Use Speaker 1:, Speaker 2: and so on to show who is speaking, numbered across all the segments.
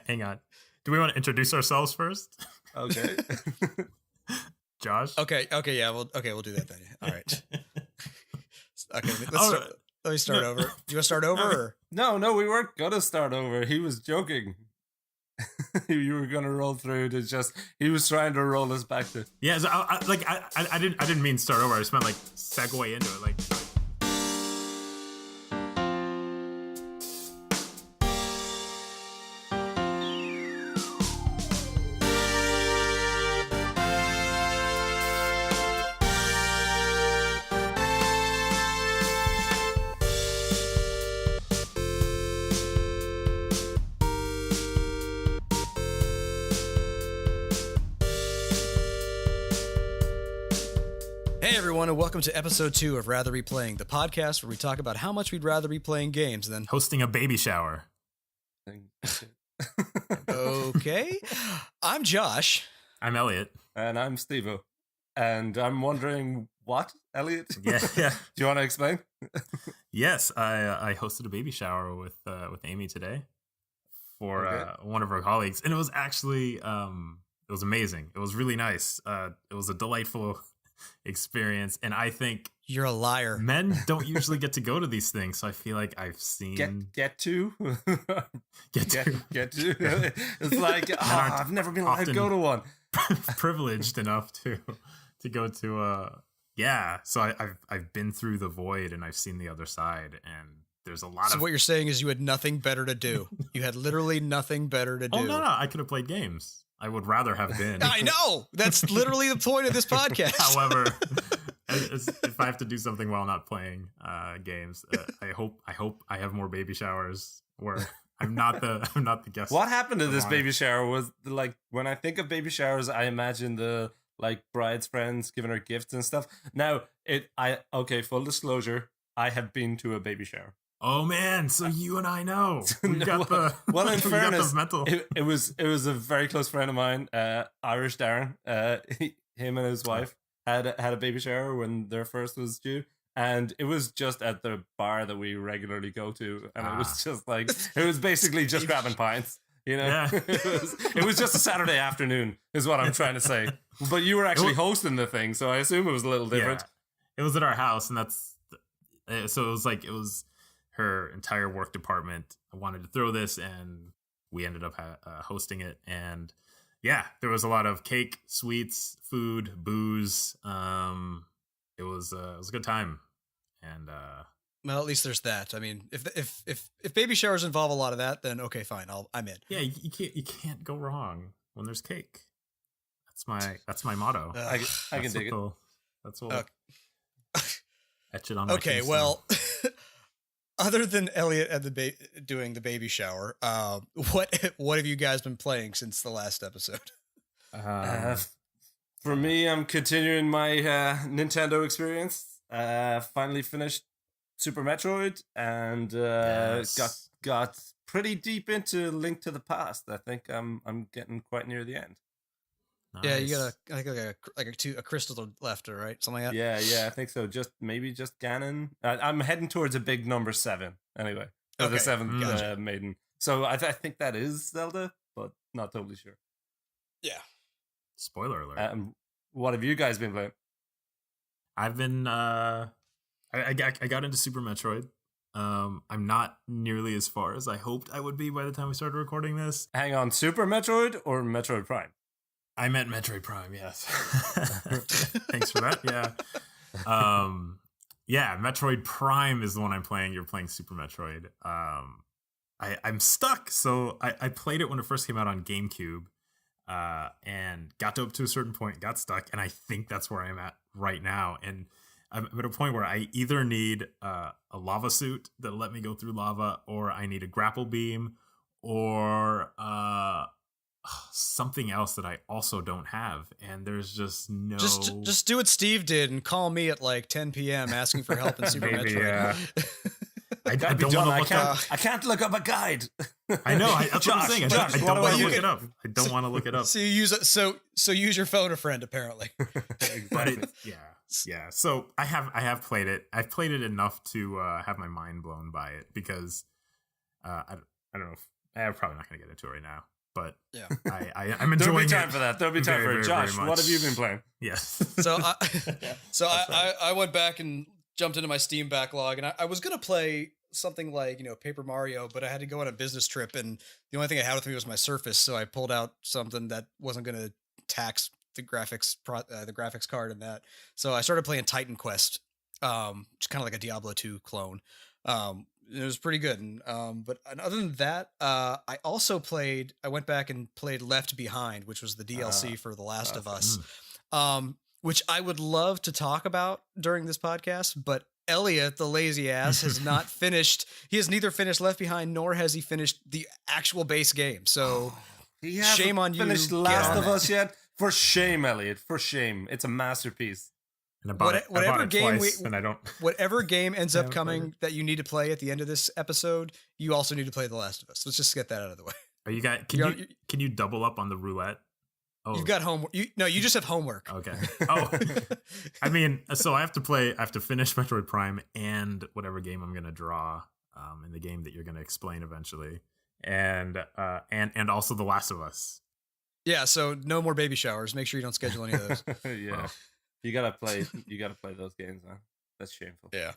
Speaker 1: Hang on. Do we want to introduce ourselves first?
Speaker 2: Okay.
Speaker 1: Josh?
Speaker 3: Okay, yeah, we'll do that then. All right. Okay, let me start over. Do you want to start over? Or?
Speaker 2: No, we weren't gonna start over. He was joking. You were gonna roll through to just. He was trying to roll us back to.
Speaker 1: Yeah, so I didn't mean start over. I just meant like segue into it. Like.
Speaker 3: Hey everyone, and welcome to episode 2 of Rather Be Playing, the podcast where we talk about how much we'd rather be playing games than
Speaker 1: hosting a baby shower.
Speaker 3: Okay. I'm Josh.
Speaker 1: I'm Elliot.
Speaker 2: And I'm Stevo. And I'm wondering what, Elliot?
Speaker 1: Yeah.
Speaker 2: Do you want to explain?
Speaker 1: Yes, I hosted a baby shower with Amy today for one of our colleagues, and it was actually it was amazing. It was really nice. It was a delightful experience, and I think
Speaker 3: you're a liar.
Speaker 1: Men don't usually get to go to these things, so I feel like I've seen
Speaker 2: get to. It's like I've never been allowed to go to one.
Speaker 1: Privileged enough to go to so I've been through the void and I've seen the other side, and there's a lot
Speaker 3: So what you're saying is you had nothing better to do. You had literally nothing better to do.
Speaker 1: Oh no, I could have played games. I would rather have been.
Speaker 3: I know. That's literally the point of this podcast.
Speaker 1: However, if I have to do something while not playing games, I hope I have more baby showers where I'm not the guest.
Speaker 2: What happened to this baby shower was like, when I think of baby showers, I imagine the like bride's friends giving her gifts and stuff. Now, full disclosure, I have been to a baby shower.
Speaker 1: Oh man, so you and I know. In
Speaker 2: fairness,
Speaker 1: mental.
Speaker 2: It was a very close friend of mine, Irish Darren. Him and his wife had a baby shower when their first was due, and it was just at the bar that we regularly go to, and it was just like it was basically just grabbing pints. You know, yeah. it was just a Saturday afternoon, is what I'm trying to say. But you were actually hosting the thing, so I assume it was a little different.
Speaker 1: Yeah. It was at our house, and so it was her entire work department wanted to throw this, and we ended up hosting it. And yeah, there was a lot of cake, sweets, food, booze. It was a good time. And
Speaker 3: well, at least there's that. I mean, if baby showers involve a lot of that, then okay, fine, I'm in.
Speaker 1: Yeah, you can't go wrong when there's cake. That's my motto.
Speaker 2: I can dig it.
Speaker 1: That's what. Etch it on.
Speaker 3: Okay, well. Other than Elliot and doing the baby shower, what have you guys been playing since the last episode?
Speaker 2: For me, I'm continuing my Nintendo experience. Finally finished Super Metroid and got pretty deep into Link to the Past. I think I'm getting quite near the end.
Speaker 3: Nice. Yeah, you got a crystal left, right? Something like that.
Speaker 2: Yeah, I think so. Just Ganon. I'm heading towards a big number 7. Anyway, the 7th maiden. So I think that is Zelda, but not totally sure.
Speaker 3: Yeah.
Speaker 1: Spoiler alert.
Speaker 2: What have you guys been playing?
Speaker 1: I've been. I got into Super Metroid. I'm not nearly as far as I hoped I would be by the time we started recording this.
Speaker 2: Hang on, Super Metroid or Metroid Prime?
Speaker 1: I meant Metroid Prime, yes. Thanks for that. Yeah. Metroid Prime is the one I'm playing. You're playing Super Metroid. I'm stuck. So I played it when it first came out on GameCube, and got up to a certain point, got stuck, and I think that's where I'm at right now. And I'm at a point where I either need a lava suit that'll let me go through lava, or I need a grapple beam, or something else that I also don't have, and there's just no.
Speaker 3: Just do what Steve did and call me at like 10 p.m. asking for help in Super Metroid.
Speaker 1: Yeah. I don't want to look up.
Speaker 2: I can't look up a guide.
Speaker 1: I know. That's what I'm saying. I don't want to look it up. I don't want to look it up.
Speaker 3: So you use your phone a friend apparently.
Speaker 1: Exactly. Yeah. So I have played it. I've played it enough to have my mind blown by it, because I don't know if I'm probably not going to get into it right now, but
Speaker 3: Yeah.
Speaker 1: I'm enjoying
Speaker 2: There'll be time
Speaker 1: it
Speaker 2: for that. There'll be time
Speaker 1: very,
Speaker 2: for it.
Speaker 1: very,
Speaker 2: Josh,
Speaker 1: very
Speaker 2: what have you
Speaker 1: much.
Speaker 2: been playing?
Speaker 1: Yes.
Speaker 3: So
Speaker 2: That's right.
Speaker 3: I went back and jumped into my Steam backlog, and I was gonna play something like Paper Mario, but I had to go on a business trip, and the only thing I had with me was my Surface, so I pulled out something that wasn't gonna tax the graphics card and that. So I started playing Titan Quest, just kind of like a Diablo 2 clone. It was pretty good, but other than that, I also played. I went back and played Left Behind, which was the DLC for The Last of Us, which I would love to talk about during this podcast, but Elliot, the lazy ass, has not finished. He has neither finished Left Behind nor has he finished the actual base game. So
Speaker 2: He
Speaker 3: shame on you.
Speaker 2: Finished
Speaker 3: Get
Speaker 2: Last
Speaker 3: on
Speaker 2: of
Speaker 3: that.
Speaker 2: Us yet? For shame, Elliot. For shame. It's a masterpiece.
Speaker 1: And I bought
Speaker 3: Whatever
Speaker 1: it
Speaker 3: game
Speaker 1: twice, and I don't.
Speaker 3: whatever game ends up
Speaker 1: haven't played
Speaker 3: coming that you need to play at the end of this episode, you also need to play The Last of Us. Let's just get that out of the way.
Speaker 1: Oh, you got? Can you double up on the roulette? Oh,
Speaker 3: You've got homework. You just have homework.
Speaker 1: Okay. Oh, I mean, so I have to finish Metroid Prime and whatever game I'm gonna draw, in the game that you're gonna explain eventually, and also The Last of Us.
Speaker 3: Yeah, so no more baby showers. Make sure you don't schedule any of those.
Speaker 2: Yeah.
Speaker 1: Wow.
Speaker 2: You gotta play those games, man. That's shameful.
Speaker 3: Yeah.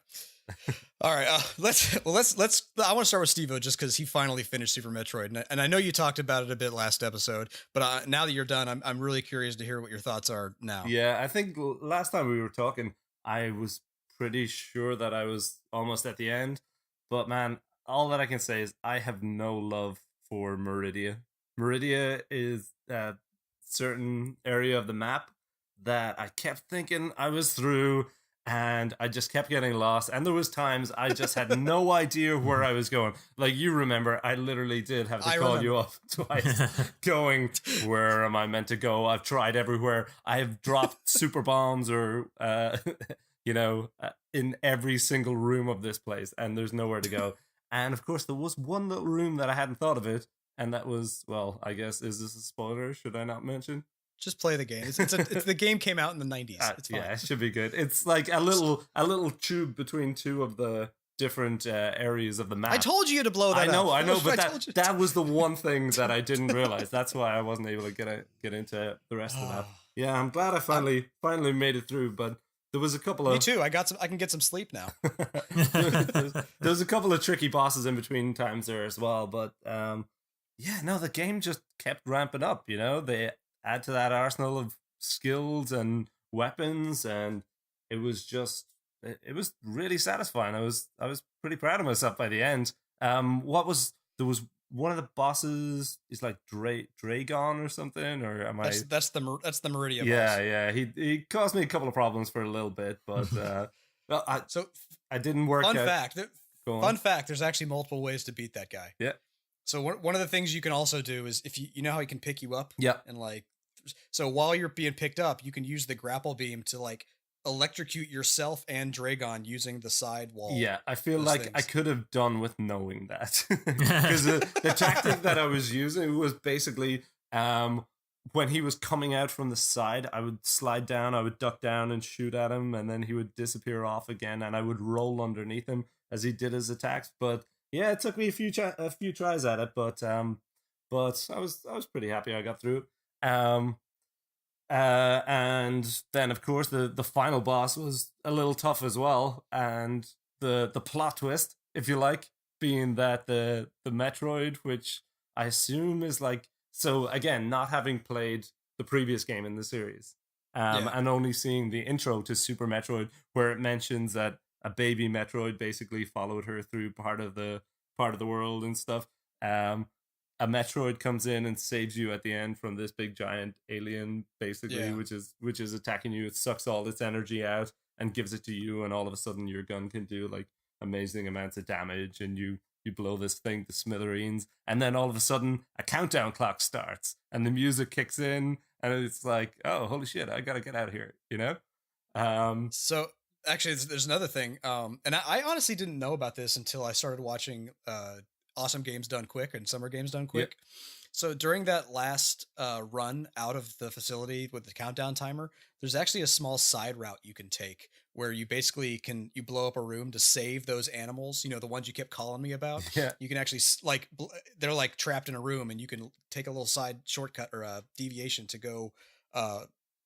Speaker 3: All right. Let's. I want to start with Stevo just because he finally finished Super Metroid, and I know you talked about it a bit last episode, but now that you're done, I'm really curious to hear what your thoughts are now.
Speaker 2: Yeah, I think last time we were talking, I was pretty sure that I was almost at the end. But man, all that I can say is I have no love for Meridia. Meridia is a certain area of the map that I kept thinking I was through, and I just kept getting lost. And there was times I just had no idea where I was going. Like, you remember, I literally did have to call you up twice, going, where am I meant to go? I've tried everywhere. I have dropped super bombs or, in every single room of this place, and there's nowhere to go. And of course, there was one little room that I hadn't thought of it, and that was, well, I guess, is this a spoiler? Should I not mention?
Speaker 3: Just play the game. It's the game came out in the 90s. It's fine.
Speaker 2: Yeah, it should be good. It's like a little tube between two of the different areas of the map.
Speaker 3: I told you to blow that up.
Speaker 2: I know, but that was the one thing that I didn't realize. That's why I wasn't able to get into the rest of the map. Yeah, I'm glad I finally made it through, but there was a couple of...
Speaker 3: Me too. I can get some sleep now.
Speaker 2: there was a couple of tricky bosses in between times there as well, but the game just kept ramping up, They add to that arsenal of skills and weapons, and it was really satisfying. I was pretty proud of myself by the end. There was one of the bosses is like Dragon or something, or am
Speaker 3: that's the Meridia boss.
Speaker 2: Yeah, he caused me a couple of problems for a little bit, but I didn't work out.
Speaker 3: Fun fact, there's actually multiple ways to beat that guy.
Speaker 2: Yeah.
Speaker 3: So one of the things you can also do is, if you know how he can pick you up.
Speaker 2: Yeah.
Speaker 3: And so while you're being picked up, you can use the grapple beam to electrocute yourself and Dragon using the side wall.
Speaker 2: Yeah, I feel like things. I could have done with knowing that, because the tactic that I was using was basically when he was coming out from the side, I would slide down, I would duck down and shoot at him, and then he would disappear off again, and I would roll underneath him as he did his attacks. But yeah, it took me a few tries at it, but I was pretty happy I got through it. And then of course the final boss was a little tough as well, and the plot twist, if you like, being that the Metroid, which I assume is so again, not having played the previous game in the series, and only seeing the intro to Super Metroid, where it mentions that a baby Metroid basically followed her through part of the world and stuff. A Metroid comes in and saves you at the end from this big giant alien, basically, which is attacking you. It sucks all its energy out and gives it to you, and all of a sudden your gun can do amazing amounts of damage, and you blow this thing to smithereens, and then all of a sudden a countdown clock starts and the music kicks in, and it's like, oh, holy shit, I gotta get out of here, So
Speaker 3: actually, there's another thing, and I honestly didn't know about this until I started watching Awesome Games Done Quick and Summer Games Done Quick.
Speaker 2: Yep.
Speaker 3: So during that last run out of the facility with the countdown timer, there's actually a small side route you can take where you basically you blow up a room to save those animals. You know, the ones you kept calling me about.
Speaker 2: Yeah.
Speaker 3: You can actually like they're like trapped in a room, and you can take a little side shortcut or a deviation to go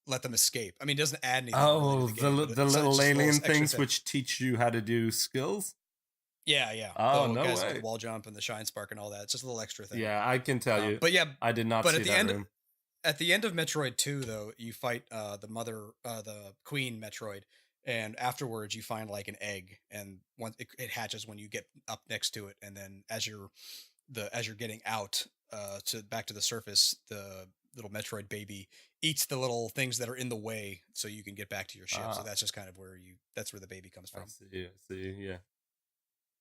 Speaker 3: let them escape. I mean, it doesn't add anything.
Speaker 2: Oh,
Speaker 3: really to the game,
Speaker 2: the little alien
Speaker 3: extra
Speaker 2: things
Speaker 3: thing.
Speaker 2: which teach you how to do skills.
Speaker 3: Yeah.
Speaker 2: Oh,
Speaker 3: the
Speaker 2: no
Speaker 3: guys
Speaker 2: way.
Speaker 3: with the wall jump and the shine spark and all that. It's just a little extra thing.
Speaker 2: Yeah, I can tell you.
Speaker 3: But yeah,
Speaker 2: I did not
Speaker 3: but
Speaker 2: see
Speaker 3: at the
Speaker 2: that
Speaker 3: end,
Speaker 2: room.
Speaker 3: at the end of Metroid 2, though, you fight the Queen Metroid, and afterwards you find like an egg, and once it hatches when you get up next to it, and then as you're getting out to back to the surface, the little Metroid baby eats the little things that are in the way, so you can get back to your ship. So that's just kind of that's where the baby comes from.
Speaker 2: I see, yeah.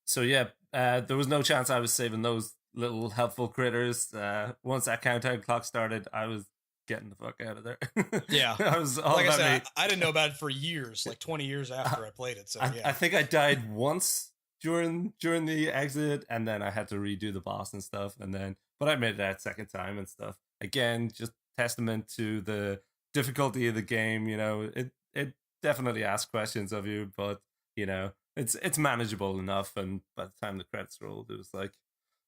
Speaker 2: So yeah, there was no chance I was saving those little helpful critters. Once that countdown clock started, I was getting the fuck out of there.
Speaker 3: Yeah.
Speaker 2: I was all
Speaker 3: Like I
Speaker 2: about
Speaker 3: said,
Speaker 2: me.
Speaker 3: I didn't know about it for years, like 20 years after I played it. So yeah.
Speaker 2: I think I died once during the exit, and then I had to redo the boss and stuff, but I made it that second time and stuff. Again, just testament to the difficulty of the game. You know, it definitely asks questions of you, but you know, it's manageable enough. And by the time the credits rolled, it was like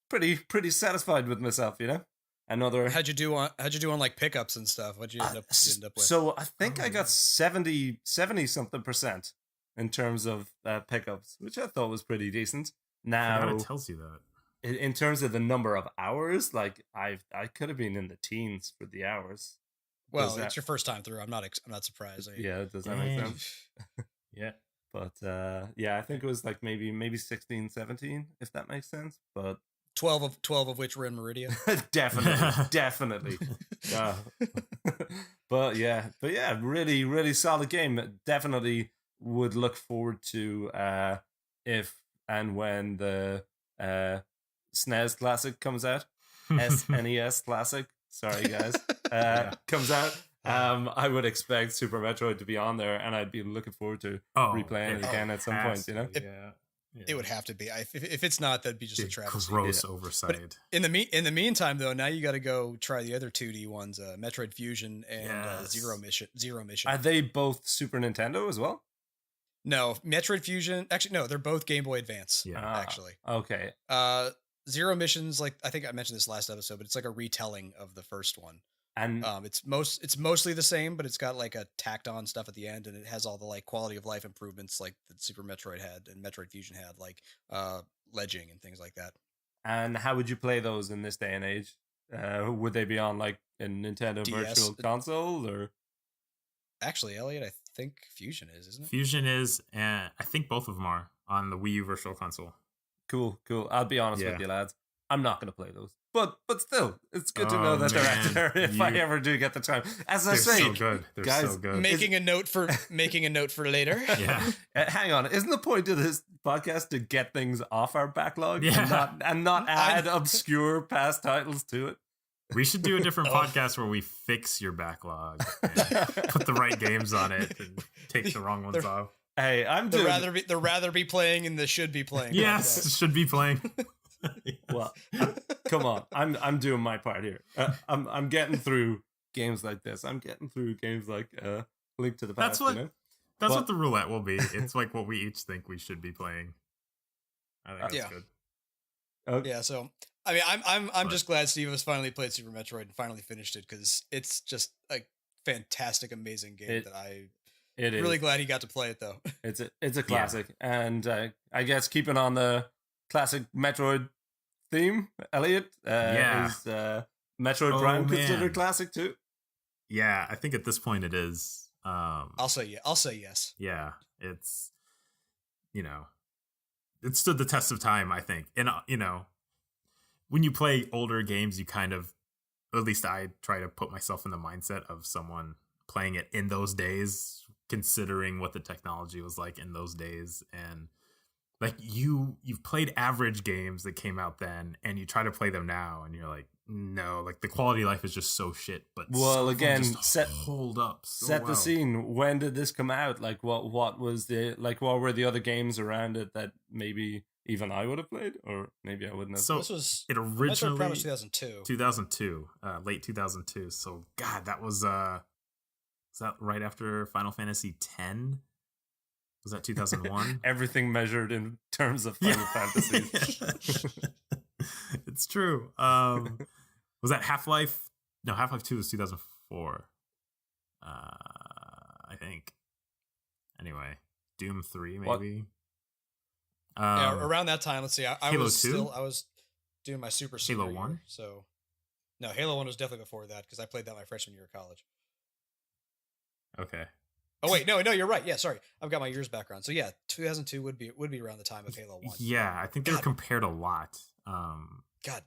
Speaker 2: pretty satisfied with myself. You know.
Speaker 3: How'd you do on like pickups and stuff? What'd you end up with?
Speaker 2: So I think I got 70 something percent in terms of pickups, which I thought was pretty decent. Now
Speaker 1: it tells you that
Speaker 2: in terms of the number of hours, like I could have been in the teens for the hours.
Speaker 3: Well, it's your first time through. I'm not surprised.
Speaker 2: Yeah, does that make sense?
Speaker 1: Yeah.
Speaker 2: But yeah, I think it was like maybe 16, 17, if that makes sense. But
Speaker 3: 12 of which were in Meridia.
Speaker 2: definitely. But yeah, really, really solid game. Definitely would look forward to if and when the SNES Classic comes out. SNES Classic. Sorry, guys. Comes out. I would expect Super Metroid to be on there, and I'd be looking forward to replaying it again at some point. You know.
Speaker 3: It would have to be. If it's not, that'd be just a travesty.
Speaker 1: Gross oversight.
Speaker 3: But in the meantime, though, now you got to go try the other 2D ones, Metroid Fusion and Zero Mission.
Speaker 2: Are they both Super Nintendo as well?
Speaker 3: No, Metroid Fusion. Actually, no, they're both Game Boy Advance.
Speaker 1: Yeah,
Speaker 3: actually.
Speaker 2: Okay.
Speaker 3: Zero Mission's like, I think I mentioned this last episode, but it's like a retelling of the first one.
Speaker 2: And
Speaker 3: it's mostly the same, but it's got like a tacked on stuff at the end, and it has all the like quality of life improvements like that Super Metroid had and Metroid Fusion had, like ledging and things like that.
Speaker 2: And how would you play those in this day and age? Would they be on like a Nintendo
Speaker 3: DS,
Speaker 2: Virtual Console or?
Speaker 3: Actually, Elliot, I think Fusion isn't it?
Speaker 1: Fusion is, and I think both of them are on the Wii U Virtual Console.
Speaker 2: Cool. I'll be honest with you, lads. I'm not going to play those. But still, it's good to know that they're out there if I ever do get the time. As I say,
Speaker 1: so good. They're
Speaker 2: guys,
Speaker 1: so good.
Speaker 3: Making a note for later.
Speaker 1: Yeah.
Speaker 2: Hang on, isn't the point of this podcast to get things off our backlog and not add obscure past titles to it?
Speaker 1: We should do a different podcast where we fix your backlog, and put the right games on it, and take the wrong ones off.
Speaker 2: Hey,
Speaker 3: they'd rather be playing and the should be playing.
Speaker 1: Yes, should be playing.
Speaker 2: Yes. Well, come on, I'm doing my part here. I'm getting through games like this. I'm getting through games like Link to the Past.
Speaker 1: That's what the roulette will be. It's like what we each think we should be playing. I think that's good.
Speaker 2: Okay.
Speaker 3: Yeah. So I mean, I'm just glad Steve has finally played Super Metroid and finally finished it, because it's just a fantastic, amazing game
Speaker 2: It is.
Speaker 3: Really glad he got to play it though.
Speaker 2: It's a classic, and I guess keeping on the classic Metroid theme, Elliot, is Metroid Prime considered classic too?
Speaker 1: Yeah, I think at this point it is.
Speaker 3: I'll say yes.
Speaker 1: Yeah, it's it stood the test of time, I think, and when you play older games, you kind of, at least I try to put myself in the mindset of someone playing it in those days, considering what the technology was like in those days. And like you've played average games that came out then, and you try to play them now, and you're like, no, like the quality of life is just so shit. But
Speaker 2: again,
Speaker 1: hold up.
Speaker 2: Set the scene. When did this come out? Like what were the other games around it that maybe even I would have played, or maybe I wouldn't have.
Speaker 1: So
Speaker 3: This was
Speaker 1: it
Speaker 3: Metroid Prime
Speaker 1: originally
Speaker 3: was 2002.
Speaker 1: 2002, late 2002. So God, that was that right after Final Fantasy X? Was that 2001?
Speaker 2: Everything measured in terms of Final Fantasies.
Speaker 1: It's true. Was that Half-Life? No, Half-Life 2 was 2004. I think. Anyway, Doom 3 maybe.
Speaker 3: Yeah, around that time. Let's see. I
Speaker 1: Halo
Speaker 3: was
Speaker 1: 2?
Speaker 3: I was doing my Super
Speaker 1: Halo
Speaker 3: Senior
Speaker 1: 1?
Speaker 3: year, so no, Halo 1 was definitely before that because I played that my freshman year of college.
Speaker 1: Okay.
Speaker 3: Oh wait, no, you're right. Yeah, sorry, I've got my years background. So yeah, 2002 would be around the time of Halo 1.
Speaker 1: Yeah, I think they were
Speaker 3: God.
Speaker 1: compared a lot.
Speaker 3: God,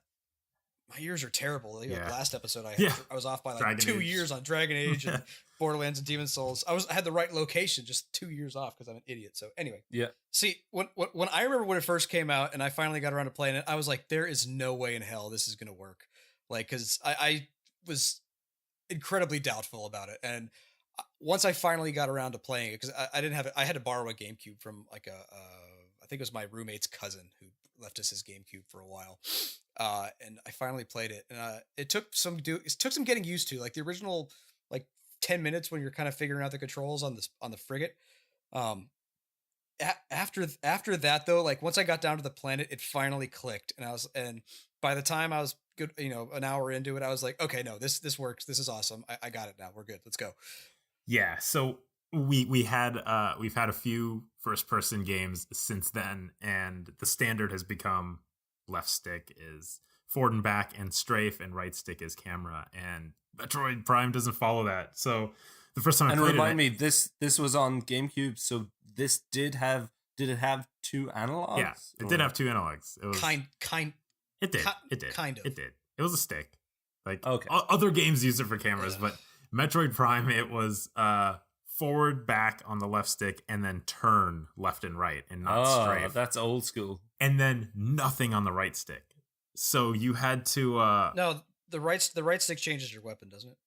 Speaker 3: my years are terrible. Like,
Speaker 1: Yeah.
Speaker 3: last episode, I
Speaker 1: Yeah.
Speaker 3: was off by like
Speaker 1: Dragon
Speaker 3: 2
Speaker 1: Age.
Speaker 3: years on Dragon Age and Borderlands and Demon Souls. I had the right location, just 2 years off because I'm an idiot. So anyway,
Speaker 2: Yeah.
Speaker 3: see, when I remember when it first came out and I finally got around to playing it, I was like, there is no way in hell this is gonna work. Like, because I was incredibly doubtful about it, and once I finally got around to playing it, because I didn't have it, I had to borrow a GameCube from like I think it was my roommate's cousin who left us his GameCube for a while, and I finally played it, and it took some getting used to. Like the original like 10 minutes when you're kind of figuring out the controls on the frigate. After that though, like once I got down to the planet, it finally clicked, and by the time I was good, an hour into it, I was like, okay, no, this works. This is awesome. I got it now. We're good. Let's go.
Speaker 1: Yeah, so we've had a few first person games since then, and the standard has become left stick is forward and back and strafe, and right stick is camera. And Metroid Prime doesn't follow that. So the first time I played
Speaker 2: remind me, this was on GameCube, so this did it have two analogs?
Speaker 1: Yeah, it did have two analogs. It was It did.
Speaker 3: Kind of.
Speaker 1: It did. It was a stick. Like
Speaker 2: Okay.
Speaker 1: Other games use it for cameras, but Metroid Prime, it was forward, back on the left stick, and then turn left and right, and not strafe.
Speaker 2: That's old school.
Speaker 1: And then nothing on the right stick. So you had to.
Speaker 3: No, the right stick changes your weapon, doesn't it?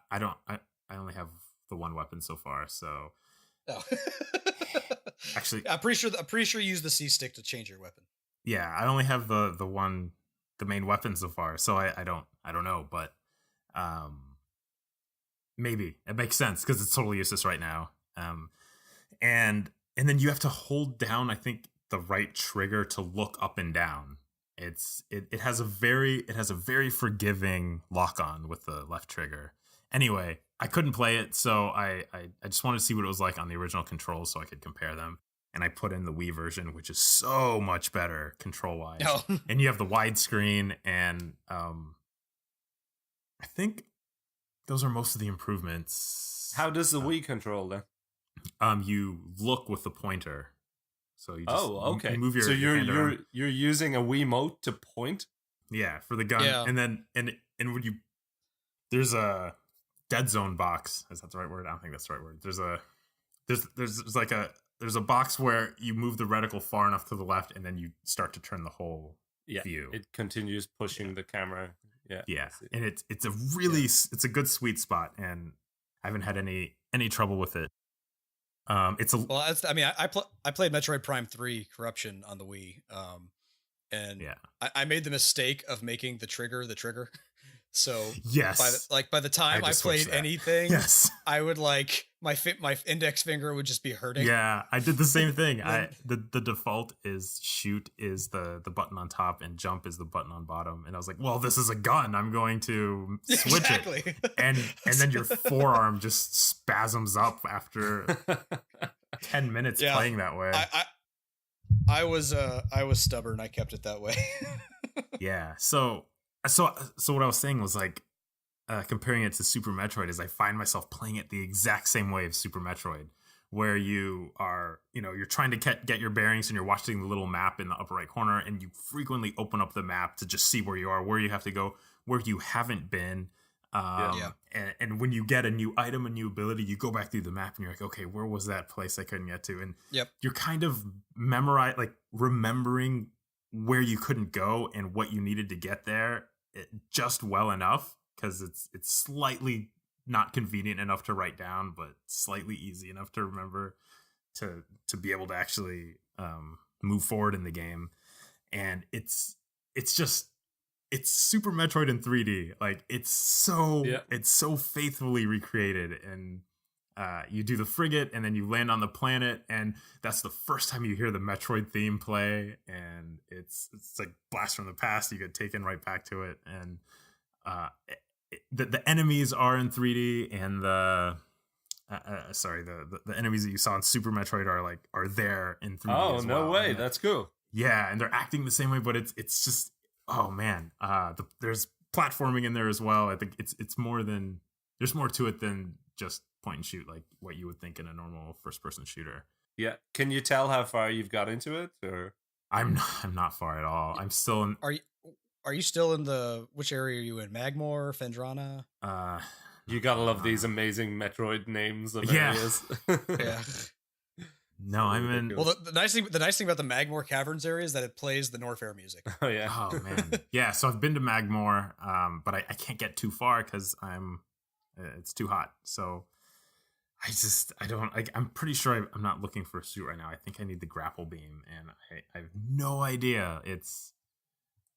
Speaker 1: I don't. I only have the one weapon so far. So.
Speaker 3: Oh.
Speaker 1: Actually,
Speaker 3: I'm pretty sure you use the C stick to change your weapon.
Speaker 1: Yeah, I only have the main weapon so far. So I don't know, but maybe it makes sense because it's totally useless right now. And then you have to hold down, I think, the right trigger to look up and down. It has a very forgiving lock on with the left trigger. Anyway, I couldn't play it, so I just wanted to see what it was like on the original controls so I could compare them. And I put in the Wii version, which is so much better control wise.
Speaker 3: Oh.
Speaker 1: And you have the widescreen, and I think those are most of the improvements.
Speaker 2: How does the Wii control then?
Speaker 1: You look with the pointer. So you just
Speaker 2: okay.
Speaker 1: you move your
Speaker 2: so
Speaker 1: hand around.
Speaker 2: you're using a Wiimote to point?
Speaker 1: Yeah, for the gun.
Speaker 3: Yeah.
Speaker 1: And then and when you there's a dead zone box. Is that the right word? I don't think that's the right word. There's a box where you move the reticle far enough to the left, and then you start to turn the whole view.
Speaker 2: It continues pushing the camera. Yeah,
Speaker 1: and it's a really it's a good sweet spot, and I haven't had any trouble with it. I
Speaker 3: played Metroid Prime 3 Corruption on the Wii, and I made the mistake of making the trigger. So
Speaker 1: yes,
Speaker 3: by the time I played anything,
Speaker 1: yes,
Speaker 3: I would like my index finger would just be hurting.
Speaker 1: Yeah, I did the same thing. The default is shoot is the button on top, and jump is the button on bottom. And I was like, well, this is a gun. I'm going to switch it. And then your forearm just spasms up after 10 minutes playing that way.
Speaker 3: I was stubborn. I kept it that way.
Speaker 1: Yeah. So what I was saying was like, comparing it to Super Metroid is I find myself playing it the exact same way as Super Metroid, where you are, you're trying to get your bearings, and you're watching the little map in the upper right corner, and you frequently open up the map to just see where you are, where you have to go, where you haven't been. And when you get a new item, a new ability, you go back through the map and you're like, okay, where was that place I couldn't get to? And you're kind of remembering where you couldn't go and what you needed to get there just well enough, because it's slightly not convenient enough to write down, but slightly easy enough to remember to be able to actually move forward in the game. And it's Super Metroid in 3D. Like it's so faithfully recreated. And you do the frigate and then you land on the planet, and that's the first time you hear the Metroid theme play, and it's like blast from the past. You get taken right back to it. And the enemies are in 3D, and the enemies that you saw in Super Metroid are there in 3D.
Speaker 2: Oh,
Speaker 1: as
Speaker 2: no
Speaker 1: well.
Speaker 2: way. That's cool.
Speaker 1: Yeah, and they're acting the same way, but it's just, oh man. There's platforming in there as well. I think it's more than, there's more to it than just point and shoot, like what you would think in a normal first person shooter.
Speaker 2: Yeah. Can you tell how far you've got into it, or?
Speaker 1: I'm not far at all. I'm still in.
Speaker 3: Are you still in which area are you in? Magmore, Fendrana?
Speaker 2: You gotta love these amazing Metroid names of
Speaker 1: Yeah.
Speaker 2: areas.
Speaker 3: Yeah.
Speaker 1: No, I'm in.
Speaker 3: Well, the nice thing about the Magmore Caverns area is that it plays the Norfair music.
Speaker 2: Oh yeah.
Speaker 1: Oh man. Yeah. So I've been to Magmore, but I can't get too far because it's too hot. So I'm pretty sure I'm not looking for a suit right now. I think I need the grapple beam, and I have no idea. It's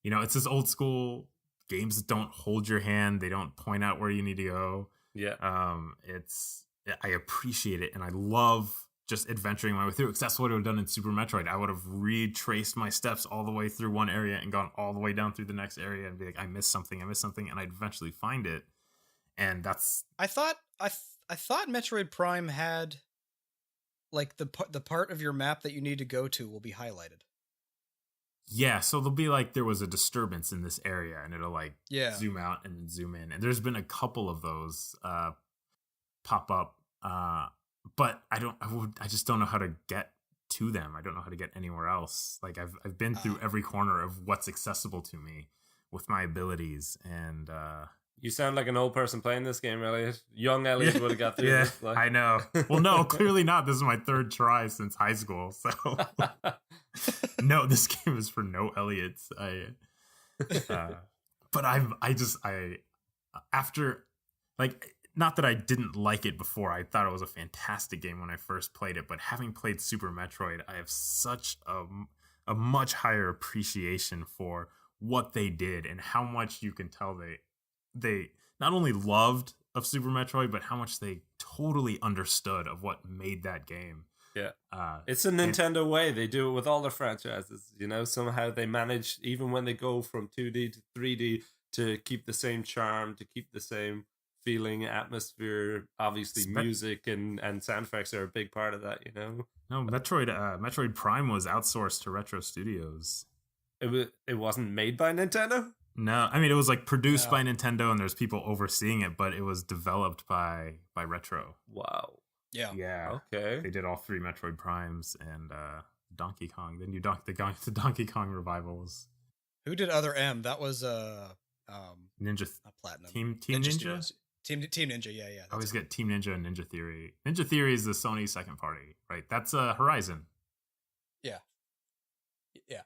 Speaker 1: this old school games that don't hold your hand. They don't point out where you need to go.
Speaker 2: Yeah.
Speaker 1: I appreciate it, and I love just adventuring my way through. Because that's what I would have done in Super Metroid. I would have retraced my steps all the way through one area and gone all the way down through the next area and be like, I missed something, and I'd eventually find it. And that's.
Speaker 3: I thought Metroid Prime had, like, the part of your map that you need to go to will be highlighted.
Speaker 1: Yeah, so there'll be like, there was a disturbance in this area, and it'll like zoom out and zoom in. And there's been a couple of those pop up, but I just don't know how to get to them. I don't know how to get anywhere else. Like I've been through every corner of what's accessible to me with my abilities, and
Speaker 2: you sound like an old person playing this game, Elliot. Young Elliot would have got through this. Like.
Speaker 1: I know. Well, no, clearly not. This is my third try since high school, so no, this game is for no Elliots. But after, like, not that I didn't like it before. I thought it was a fantastic game when I first played it, but having played Super Metroid, I have such a much higher appreciation for what they did and how much you can tell they not only loved of Super Metroid, but how much they totally understood of what made that game.
Speaker 2: Yeah. It's a Nintendo way. They do it with all their franchises. Somehow they manage, even when they go from 2D to 3D, to keep the same charm, to keep the same feeling, atmosphere. Obviously, music and sound effects are a big part of that,
Speaker 1: No, Metroid Prime was outsourced to Retro Studios.
Speaker 2: It wasn't made by Nintendo?
Speaker 1: No, I mean, it was like produced by Nintendo, and there's people overseeing it, but it was developed by Retro.
Speaker 2: Wow.
Speaker 1: Yeah.
Speaker 2: Okay.
Speaker 1: They did all 3 Metroid Primes and Donkey Kong. Then the Donkey Kong revivals.
Speaker 3: Who did Other M? That was
Speaker 1: Ninja.
Speaker 3: Not Platinum.
Speaker 1: Team Ninja.
Speaker 3: Studios. Team Ninja. Yeah.
Speaker 1: I always get Team Ninja and Ninja Theory. Ninja Theory is the Sony second party, right? That's Horizon.
Speaker 3: Yeah.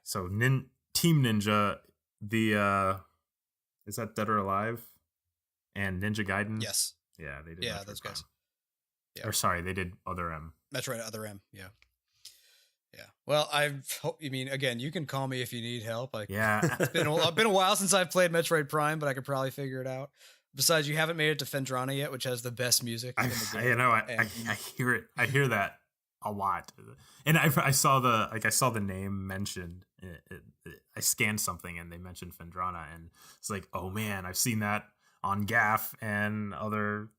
Speaker 1: So Team Ninja. Is that Dead or Alive and Ninja Gaiden?
Speaker 3: Yes.
Speaker 1: Yeah, they did.
Speaker 3: Yeah,
Speaker 1: Metroid
Speaker 3: those
Speaker 1: Prime.
Speaker 3: guys.
Speaker 1: Yeah. Or sorry, they did Other M.
Speaker 3: Metroid Other M. Yeah. Well, again, you can call me if you need help. It's been a while since I've played Metroid Prime, but I could probably figure it out. Besides, you haven't made it to Fendrana yet, which has the best music in the game.
Speaker 1: I hear it. I hear that a lot, and I saw the name mentioned. I scanned something and they mentioned Fendrana, and it's like, oh man, I've seen that on Gaff and other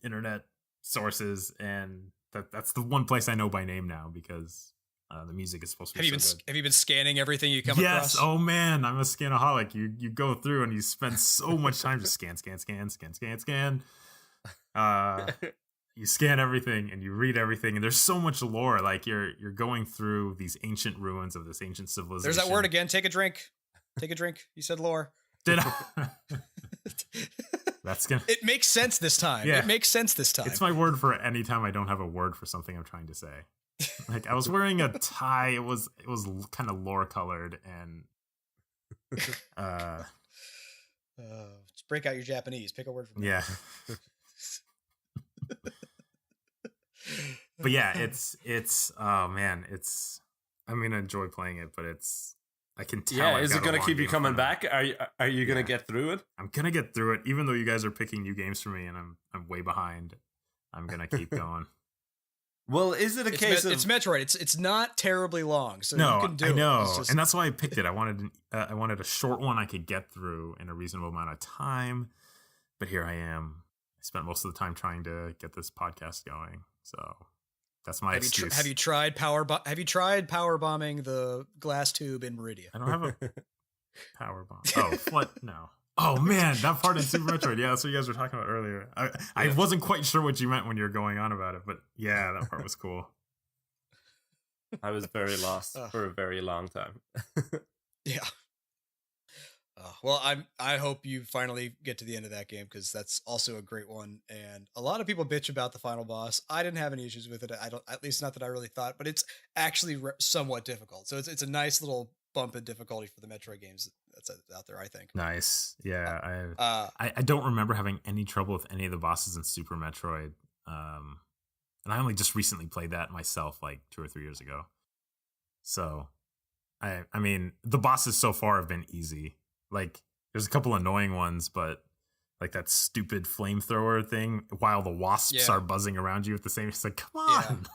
Speaker 1: internet sources, and that's the one place I know by name now because the music is supposed to be so good. Have
Speaker 3: you been scanning everything you come across?
Speaker 1: Yes. Oh man, I'm a scanaholic. You go through and you spend so much time just scan. You scan everything and you read everything, and there's so much lore. Like you're going through these ancient ruins of this ancient civilization.
Speaker 3: There's that word again. Take a drink. You said lore.
Speaker 1: Did I? That's gonna.
Speaker 3: It makes sense this time.
Speaker 1: Yeah.
Speaker 3: It makes sense this time.
Speaker 1: It's my word for any time I don't have a word for something I'm trying to say. Like I was wearing a tie. It was kind of lore colored, and
Speaker 3: just break out your Japanese. Pick a word from
Speaker 1: yeah. But yeah, it's oh man, it's I'm gonna enjoy playing it, but I can tell.
Speaker 2: Yeah,
Speaker 1: I've
Speaker 2: is it
Speaker 1: got a
Speaker 2: gonna
Speaker 1: long
Speaker 2: keep you
Speaker 1: game
Speaker 2: coming
Speaker 1: in front of me.
Speaker 2: back? Are you gonna
Speaker 1: Yeah.
Speaker 2: get through it?
Speaker 1: I'm gonna get through it, even though you guys are picking new games for me, and I'm way behind. I'm gonna keep going.
Speaker 2: Well, is it a case of
Speaker 3: it's Metroid? It's not terribly long, so you
Speaker 1: No,
Speaker 3: can do
Speaker 1: I
Speaker 3: it.
Speaker 1: know,
Speaker 3: It's just,
Speaker 1: and that's why I picked it. I wanted a short one I could get through in a reasonable amount of time. But here I am. I spent most of the time trying to get this podcast going, so that's my excuse.
Speaker 3: have you tried power bombing the glass tube in Meridia?
Speaker 1: I don't have a power bomb. Oh, what? No. Oh man, that part in Super Metroid. Yeah, that's what you guys were talking about earlier. I wasn't quite sure what you meant when you were going on about it, but yeah, that part was cool.
Speaker 2: I was very lost for a very long time.
Speaker 3: Yeah. Well, I hope you finally get to the end of that game, because that's also a great one. And a lot of people bitch about the final boss. I didn't have any issues with it. I don't, at least not that I really thought, but it's actually somewhat difficult. So it's a nice little bump in difficulty for the Metroid games that's out there, I think.
Speaker 1: Nice. Yeah, I don't remember having any trouble with any of the bosses in Super Metroid. And I only just recently played that myself, like 2 or 3 years ago. So, I mean, the bosses so far have been easy. Like, there's a couple annoying ones, but like that stupid flamethrower thing while the wasps are buzzing around you at the same. It's like, come on.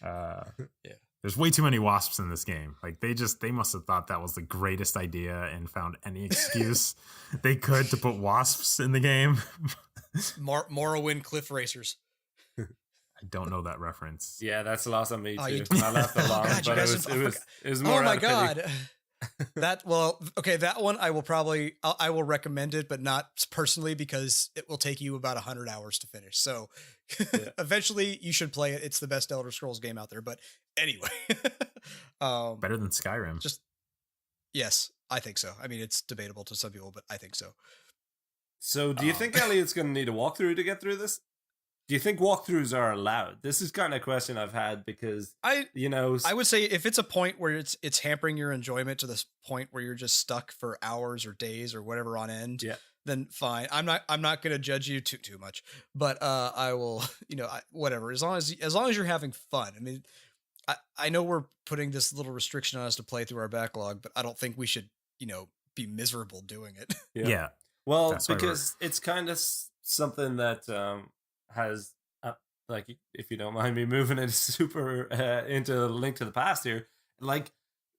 Speaker 1: Yeah. There's way too many wasps in this game. Like they must have thought that was the greatest idea and found any excuse they could to put wasps in the game.
Speaker 3: Morrowind cliff racers.
Speaker 1: I don't know that reference.
Speaker 2: Yeah, that's lost on me too. I left it long, but it was more.
Speaker 3: Oh my god. That one I will recommend it, but not personally, because it will take you about 100 hours to finish. So eventually you should play it. It's the best Elder Scrolls game out there. But anyway,
Speaker 1: better than Skyrim.
Speaker 3: Yes, I think so. I mean, it's debatable to some people, but I think so.
Speaker 2: So do you think Elliot's going to need a walkthrough to get through this? Do you think walkthroughs are allowed? This is kind of a question I've had, because I
Speaker 3: would say if it's a point where it's hampering your enjoyment to this point where you're just stuck for hours or days or whatever on end, then fine. I'm not going to judge you too much, but I will, whatever. As long as you're having fun. I mean, I know we're putting this little restriction on us to play through our backlog, but I don't think we should, be miserable doing it.
Speaker 1: Yeah.
Speaker 2: Well, because it's kind of something that has like, if you don't mind me moving it super into Link to the Past here, like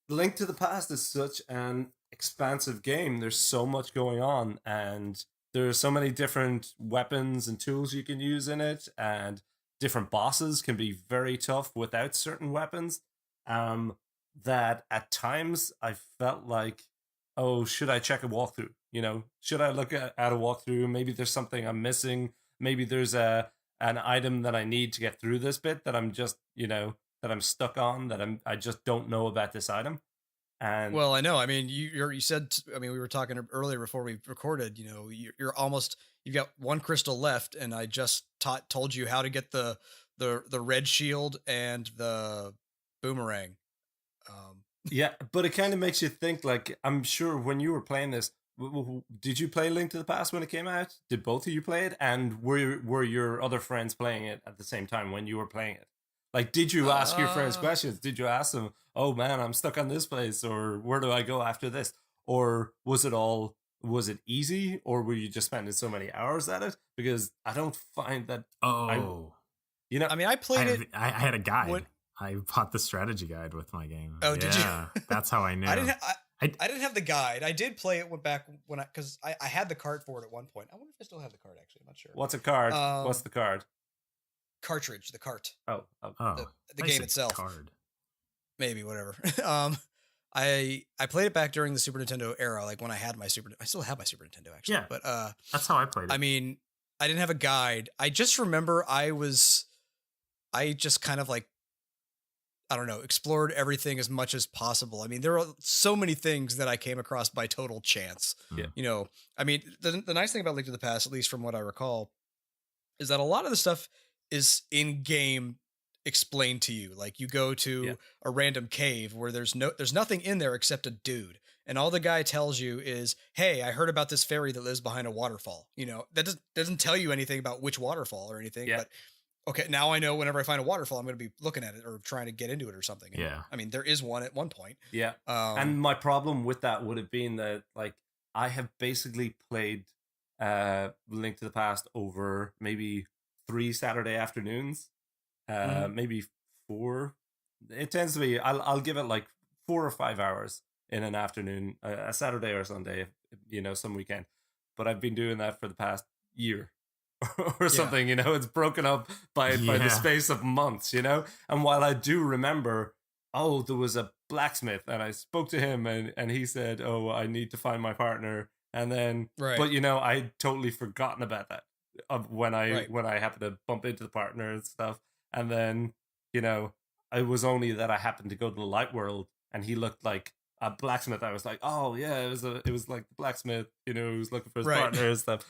Speaker 2: Link to the Past is such an expansive game. There's so much going on, and there's so many different weapons and tools you can use in it, and different bosses can be very tough without certain weapons. That at times I felt like, oh, should I check a walkthrough? Should I look at a walkthrough? Maybe there's something I'm missing. Maybe there's an item that I need to get through this bit that I'm just, that I'm stuck on, that I just don't know about this item. And
Speaker 3: well, I know. I mean, you said. I mean, we were talking earlier before we recorded. You're almost. You've got one crystal left, and I just told you how to get the red shield and the boomerang.
Speaker 2: Yeah, but it kind of makes you think. Like, I'm sure when you were playing this, did you play Link to the Past when it came out? Did both of you play it? And were your other friends playing it at the same time when you were playing it? Like, did you ask your friends questions? Did you ask them, oh man, I'm stuck on this place, or where do I go after this? Or was it easy, or were you just spending so many hours at it? Because I don't find that.
Speaker 3: I mean, I played it.
Speaker 1: I had a guide. I bought the strategy guide with my game.
Speaker 3: Oh, did you?
Speaker 1: That's how I knew.
Speaker 3: I didn't have the guide. I did play it because I had the card for it at one point. I wonder if I still have the card, actually. I'm not sure.
Speaker 2: What's a card? What's the card?
Speaker 3: Cartridge, the cart.
Speaker 2: Oh.
Speaker 3: The game itself.
Speaker 1: Card.
Speaker 3: Maybe, whatever. I played it back during the Super Nintendo era, like when I had my I still have my Super Nintendo, actually.
Speaker 1: Yeah,
Speaker 3: but
Speaker 1: that's how I played it.
Speaker 3: I mean, I didn't have a guide. I just remember I just kind of like, I don't know, explored everything as much as possible. I mean, there are so many things that I came across by total chance.
Speaker 2: Yeah.
Speaker 3: I mean, the nice thing about Link to the Past, at least from what I recall, is that a lot of the stuff is in game explained to you. Like, you go to a random cave where there's nothing in there except a dude, and all the guy tells you is, hey, I heard about this fairy that lives behind a waterfall. That doesn't tell you anything about which waterfall or anything, but okay, now I know whenever I find a waterfall, I'm going to be looking at it or trying to get into it or something. And,
Speaker 1: Yeah.
Speaker 3: I mean, there is one at one point.
Speaker 2: Yeah. And my problem with that would have been that, like, I have basically played Link to the Past over maybe 3 Saturday afternoons, maybe 4. It tends to be, I'll give it like 4 or 5 hours in an afternoon, a Saturday or Sunday, some weekend. But I've been doing that for the past year or something, it's broken up by the space of months, And while I do remember, there was a blacksmith and I spoke to him and he said, I need to find my partner. And then, but I'd totally forgotten about that when I happened to bump into the partner and stuff. And then, it was only that I happened to go to the light world and he looked like a blacksmith. I was like, oh yeah, it was like the blacksmith, who was looking for his partner and stuff,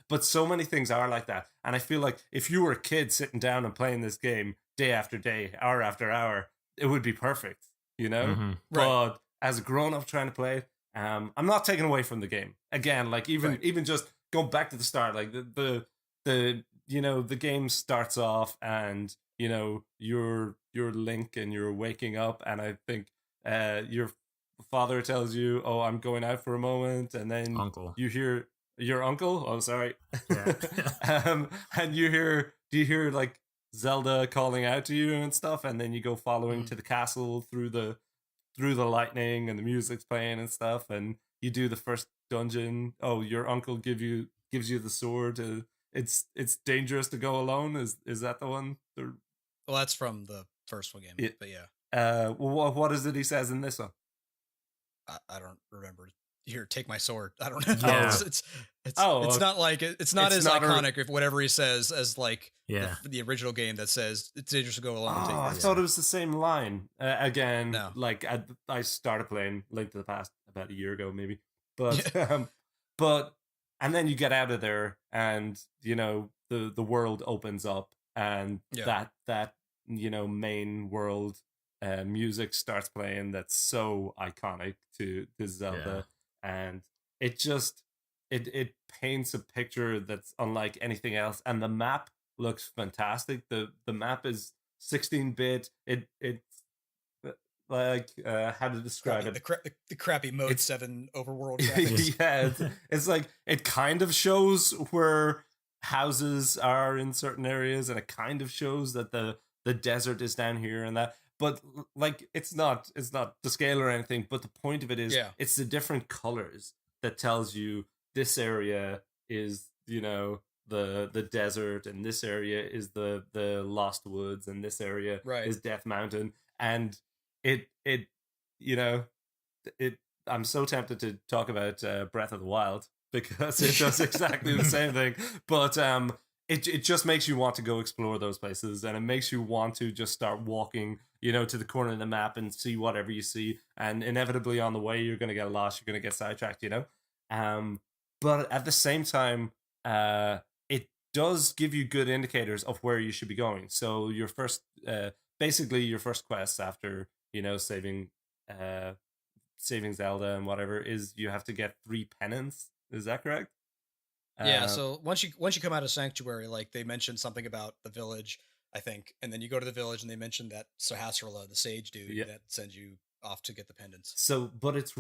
Speaker 2: But so many things are like that. And I feel like if you were a kid sitting down and playing this game day after day, hour after hour, it would be perfect,
Speaker 1: Mm-hmm.
Speaker 2: But as a grown up trying to play it, I'm not taking away from the game. Again, like even just going back to the start, like the the game starts off and you're Link and you're waking up and I think your father tells you, I'm going out for a moment, and then
Speaker 1: Uncle.
Speaker 2: you hear your uncle, sorry.
Speaker 1: Yeah.
Speaker 2: And do you hear like Zelda calling out to you and stuff, and then you go following to the castle through the lightning and the music's playing and stuff, and you do the first dungeon. Your uncle gives you the sword. It's dangerous to go alone. Is that the one?
Speaker 3: Well, that's from the first one game, but
Speaker 2: what is it he says in this one?
Speaker 3: I don't remember. Here, take my sword. I don't know.
Speaker 1: Yeah.
Speaker 3: It's not like it's not as iconic if whatever he says as like the original game that says it's dangerous to go alone.
Speaker 2: I thought it was the same line again. No. Like I started playing Link to the Past about a year ago, maybe, but and then you get out of there, and the world opens up, and that main world music starts playing. That's so iconic to Zelda. And it just it paints a picture that's unlike anything else, and the map looks fantastic. The map is 16-bit. It's like how to describe it?
Speaker 3: The crappy Mode 7 overworld graphics.
Speaker 2: It's like it kind of shows where houses are in certain areas, and it kind of shows that the desert is down here and that. But like it's not the scale or anything, but the point of it is it's the different colors that tells you this area is the desert, and this area is the Lost Woods, and this area is Death Mountain. And it I'm so tempted to talk about Breath of the Wild, because it does exactly the same thing, but it just makes you want to go explore those places, and it makes you want to just start walking to the corner of the map and see whatever you see, and inevitably on the way you're going to get lost, you're going to get sidetracked, but at the same time it does give you good indicators of where you should be going. So your first basically your first quest after saving Zelda and whatever is you have to get 3 penance. Is that correct?
Speaker 3: So once you come out of Sanctuary, like they mentioned something about the village, I think, and then you go to the village and they mentioned that Sahasrahla, the sage dude, that sends you off to get the pendants.
Speaker 2: So, but it's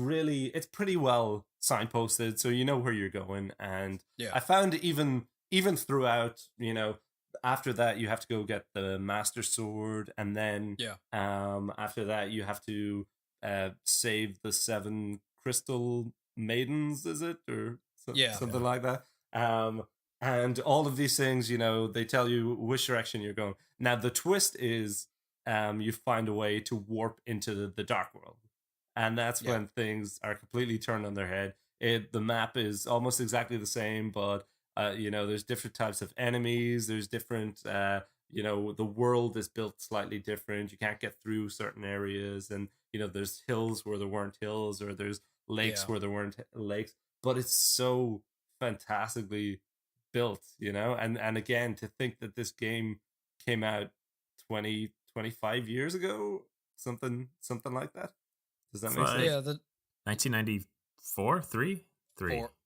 Speaker 2: pretty well signposted, so you know where you're going. And I found even throughout, after that you have to go get the Master Sword, and then after that you have to save the 7 crystal maidens, is it, or something like that? And all of these things, they tell you which direction you're going. Now, the twist is you find a way to warp into the Dark World. And that's when things are completely turned on their head. The map is almost exactly the same, but, there's different types of enemies. There's different, the world is built slightly different. You can't get through certain areas. And, there's hills where there weren't hills, or there's lakes where there weren't lakes. But it's so fantastically built, and again, to think that this game came out 25 years ago, something like that. Does that make sense?
Speaker 3: Yeah, the
Speaker 1: 1994, 3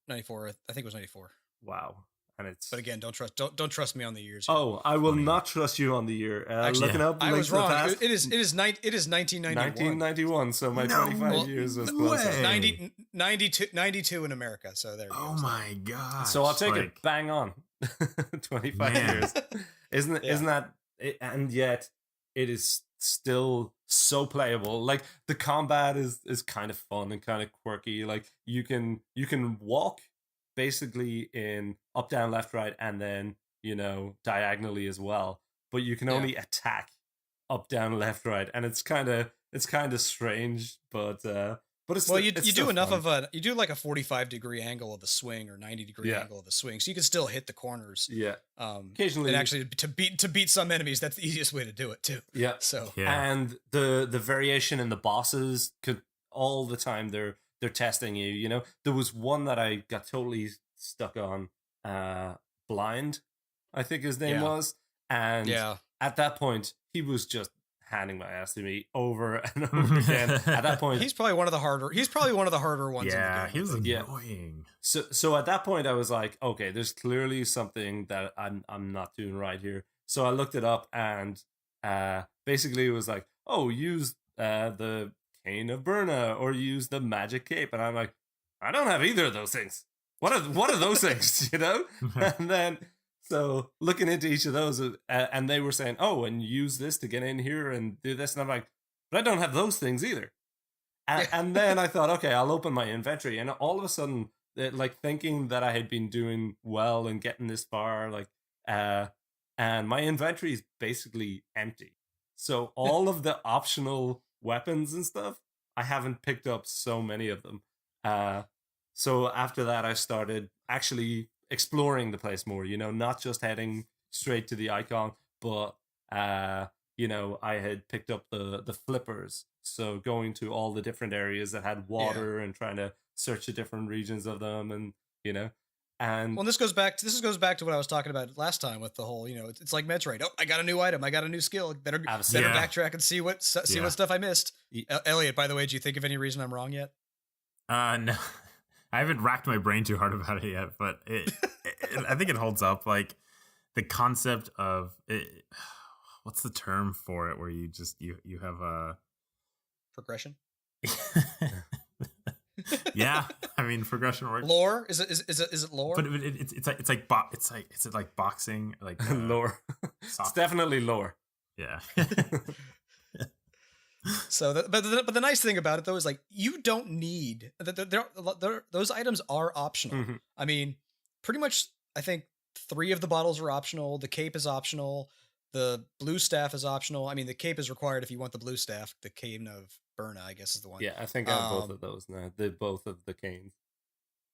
Speaker 3: 94. I think it was 94.
Speaker 2: Wow. and it's.
Speaker 3: But again, don't trust me on the years.
Speaker 2: Here. Oh, I will not trust you on the year.
Speaker 3: Actually,
Speaker 2: looking up,
Speaker 3: I was wrong. It is
Speaker 2: 1991. 1991. So my 25 years was closer.
Speaker 3: 92 in America. So there.
Speaker 1: Oh my god!
Speaker 2: So I'll take it bang on. 25 years, isn't that? And yet, it is still so playable. Like the combat is kind of fun and kind of quirky. Like you can walk basically in up, down, left, right, and then diagonally as well. But you can only attack up, down, left, right, and it's kind of strange. But it's
Speaker 3: you do enough fun. You do like a 45-degree angle of a swing or 90-degree angle of a swing, so you can still hit the corners.
Speaker 2: Yeah.
Speaker 3: Occasionally, and actually to beat some enemies, that's the easiest way to do it too.
Speaker 2: Yeah.
Speaker 3: So
Speaker 2: and the variation in the bosses could all the time they're testing you. There was one that I got totally stuck on. Blind, I think his name was, and at that point he was just handing my ass to me over and over again. At that point,
Speaker 3: he's probably one of the harder ones.
Speaker 1: Yeah,
Speaker 3: in the game,
Speaker 1: he was annoying.
Speaker 2: So at that point, I was like, okay, there's clearly something that I'm not doing right here. So I looked it up, and basically it was like, oh, use the Cane of Berna or use the Magic Cape, and I'm like, I don't have either of those things. What are those things? And then. So looking into each of those, and they were saying, oh, and use this to get in here and do this. And I'm like, but I don't have those things either. And then I thought, okay, I'll open my inventory. And all of a sudden, like thinking that I had been doing well and getting this far, and my inventory is basically empty. So all of the optional weapons and stuff, I haven't picked up so many of them. So after that, I started actually exploring the place more, not just heading straight to the icon, but I had picked up the flippers, so going to all the different areas that had water and trying to search the different regions of them, and and
Speaker 3: this goes back to what I was talking about last time with the whole, it's like Metroid. Oh, I got a new item, I got a new skill, better backtrack and see what stuff I missed. Elliot, by the way, do you think of any reason I'm wrong yet?
Speaker 1: No. I haven't racked my brain too hard about it yet, but I think it holds up. Like the concept of it, what's the term for it? Where you just you have a
Speaker 3: progression.
Speaker 1: Yeah, I mean progression works.
Speaker 3: Lore is it lore?
Speaker 1: But it's like boxing, like
Speaker 2: lore. It's definitely lore.
Speaker 1: Yeah.
Speaker 3: So, but the nice thing about it though is like you don't need those items are optional.
Speaker 2: Mm-hmm.
Speaker 3: I mean, pretty much I think 3 of the bottles are optional. The cape is optional. The blue staff is optional. I mean, the cape is required if you want the blue staff. The Cane of Berna, I guess, is the one.
Speaker 2: Yeah, I think I have both of those now. Both of the canes.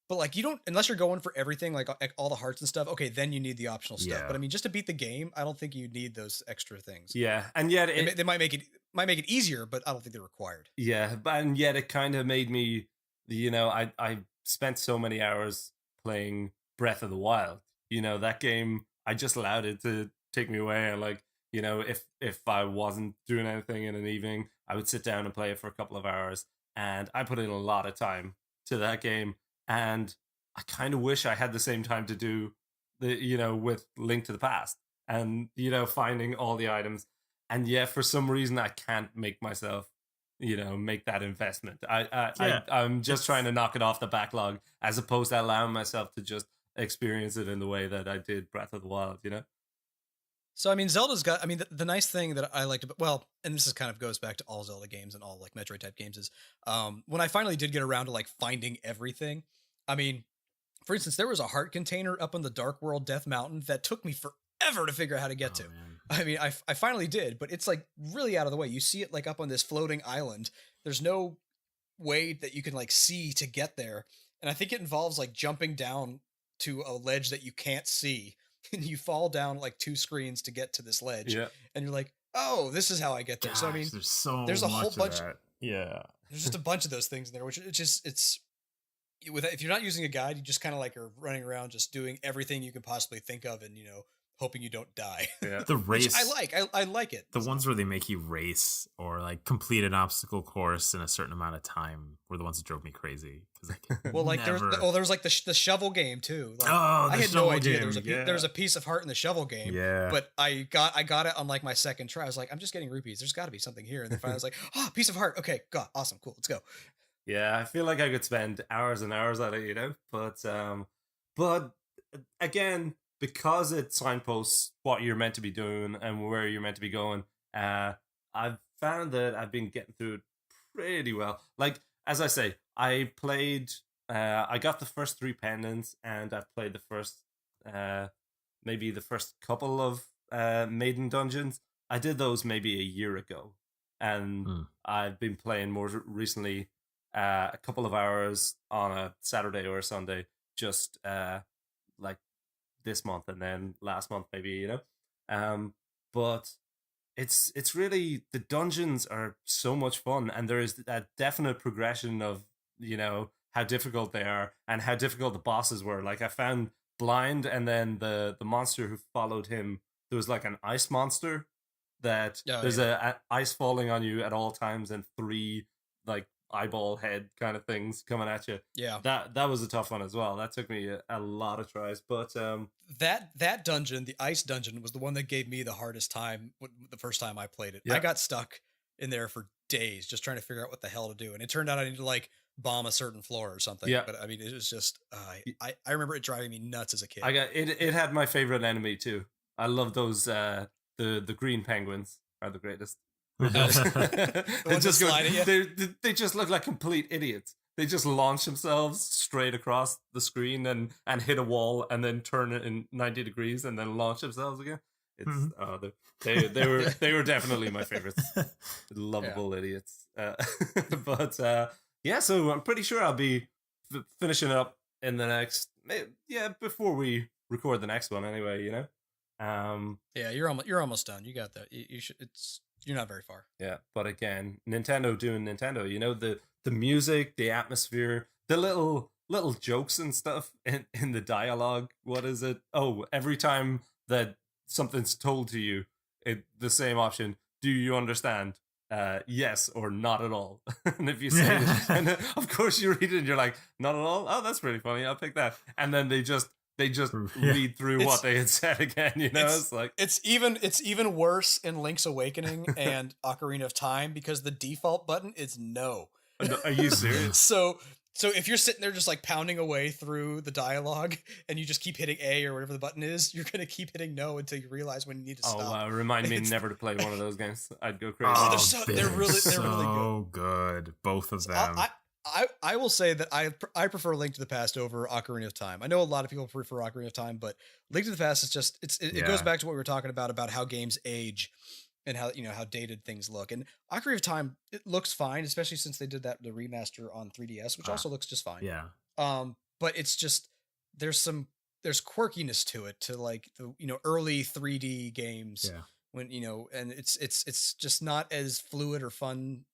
Speaker 3: But like you don't, unless you're going for everything, like all the hearts and stuff. Okay, then you need the optional stuff.
Speaker 1: Yeah.
Speaker 3: But I mean, just to beat the game, I don't think you need those extra things.
Speaker 2: Yeah, and yet
Speaker 3: they might make it easier, but I don't think they're required.
Speaker 2: Yeah, and yet it kind of made me, I spent so many hours playing Breath of the Wild. That game, I just allowed it to take me away, and like, if I wasn't doing anything in an evening, I would sit down and play it for a couple of hours, and I put in a lot of time to that game. And I kind of wish I had the same time to do with Link to the Past and, finding all the items. And yeah, for some reason, I can't make myself, make that investment. I'm just trying to knock it off the backlog as opposed to allowing myself to just experience it in the way that I did Breath of the Wild,
Speaker 3: So, I mean, Zelda's got, I mean, the nice thing that I liked about, and this is kind of goes back to all Zelda games and all like Metroid type games is when I finally did get around to like finding everything. I mean, for instance, there was a heart container up on the Dark World Death Mountain that took me forever to figure out how to get to. Man. I mean, I finally did, but it's like really out of the way. You see it like up on this floating island. There's no way that you can like see to get there. And I think it involves like jumping down to a ledge that you can't see. And you fall down like 2 screens to get to this ledge.
Speaker 2: Yeah.
Speaker 3: And you're like, oh, this is how I get there.
Speaker 1: Gosh,
Speaker 3: so, I mean,
Speaker 1: there's
Speaker 3: a whole bunch.
Speaker 1: Yeah.
Speaker 3: There's just a bunch of those things in there, which if you're not using a guide, you just kind of like are running around just doing everything you can possibly think of and, hoping you don't die.
Speaker 2: Yeah.
Speaker 1: The
Speaker 3: Which
Speaker 1: race,
Speaker 3: I like. I like it.
Speaker 1: the ones where they make you race or like complete an obstacle course in a certain amount of time were the ones that drove me crazy.
Speaker 3: Well, like
Speaker 1: never...
Speaker 3: there's like the shovel game too. Like,
Speaker 1: oh, the
Speaker 3: I had
Speaker 1: shovel
Speaker 3: no idea
Speaker 1: game.
Speaker 3: there's a piece of heart in the shovel game.
Speaker 1: Yeah.
Speaker 3: But I got it on like my second try. I was like, I'm just getting rupees. There's got to be something here. And then finally I was like, oh, piece of heart. Okay, God, awesome, cool, let's go.
Speaker 2: Yeah, I feel like I could spend hours and hours at it, you know. But again, because it signposts what you're meant to be doing and where you're meant to be going, I've found that I've been getting through it pretty well. Like, as I say, I played, I got the first 3 pendants, and I played the first, maybe the first couple of maiden dungeons. I did those maybe a year ago, and I've been playing more recently, a couple of hours on a Saturday or a Sunday, just like this month and then last month maybe, you know. But it's really, the dungeons are so much fun, and there is a definite progression of, you know, how difficult they are and how difficult the bosses were. Like, I found Blind, and then the monster who followed him, there was like an ice monster that there's a ice falling on you at all times, and 3 like eyeball head kind of things coming at you.
Speaker 3: Yeah,
Speaker 2: that was a tough one as well. That took me a lot of tries, but
Speaker 3: that dungeon, the ice dungeon, was the one that gave me the hardest time the first time I played it.
Speaker 2: Yeah.
Speaker 3: I got stuck in there for days just trying to figure out what the hell to do, and it turned out I needed to like bomb a certain floor or something.
Speaker 2: Yeah.
Speaker 3: But I mean, it was just I remember it driving me nuts as a kid.
Speaker 2: I got it. It had my favorite enemy too. I love those the green penguins are the greatest. They just they just look like complete idiots. They just launch themselves straight across the screen and hit a wall, and then turn it in 90 degrees and then launch themselves again. It's they were definitely my favorites. Lovable idiots. But yeah, so I'm pretty sure I'll be finishing up in the next, before we record the next one anyway, you know.
Speaker 3: Yeah, you're almost done. You got that. You should. You're not very far.
Speaker 2: Yeah, but again, Nintendo doing Nintendo. You know, the music, the atmosphere, the little jokes and stuff in the dialogue. What is it? Oh, every time that something's told to you, the same option. Do you understand? Yes or not at all. And if you say it, and of course you read it and you're like, not at all. Oh, that's pretty funny. I'll pick that. And then they just read through what they had said again, you know. It's like
Speaker 3: it's even worse in Link's Awakening and Ocarina of Time, because the default button is no.
Speaker 2: Are you serious?
Speaker 3: So if you're sitting there just like pounding away through the dialogue and you just keep hitting A or whatever the button is, you're gonna keep hitting no until you realize when you need to stop.
Speaker 2: Remind me never to play one of those games. I'd go crazy.
Speaker 3: They're really
Speaker 1: good. Both of them.
Speaker 3: I will say that I prefer Link to the Past over Ocarina of Time. I know a lot of people prefer Ocarina of Time, but Link to the Past is just it goes back to what we were talking about how games age and how, you know, how dated things look. And Ocarina of Time, it looks fine, especially since they did the remaster on 3DS, which also looks just fine.
Speaker 1: Yeah.
Speaker 3: But it's just there's quirkiness to it, to like the, you know, early 3D games.
Speaker 1: Yeah.
Speaker 3: When, you know, and it's just not as fluid or fun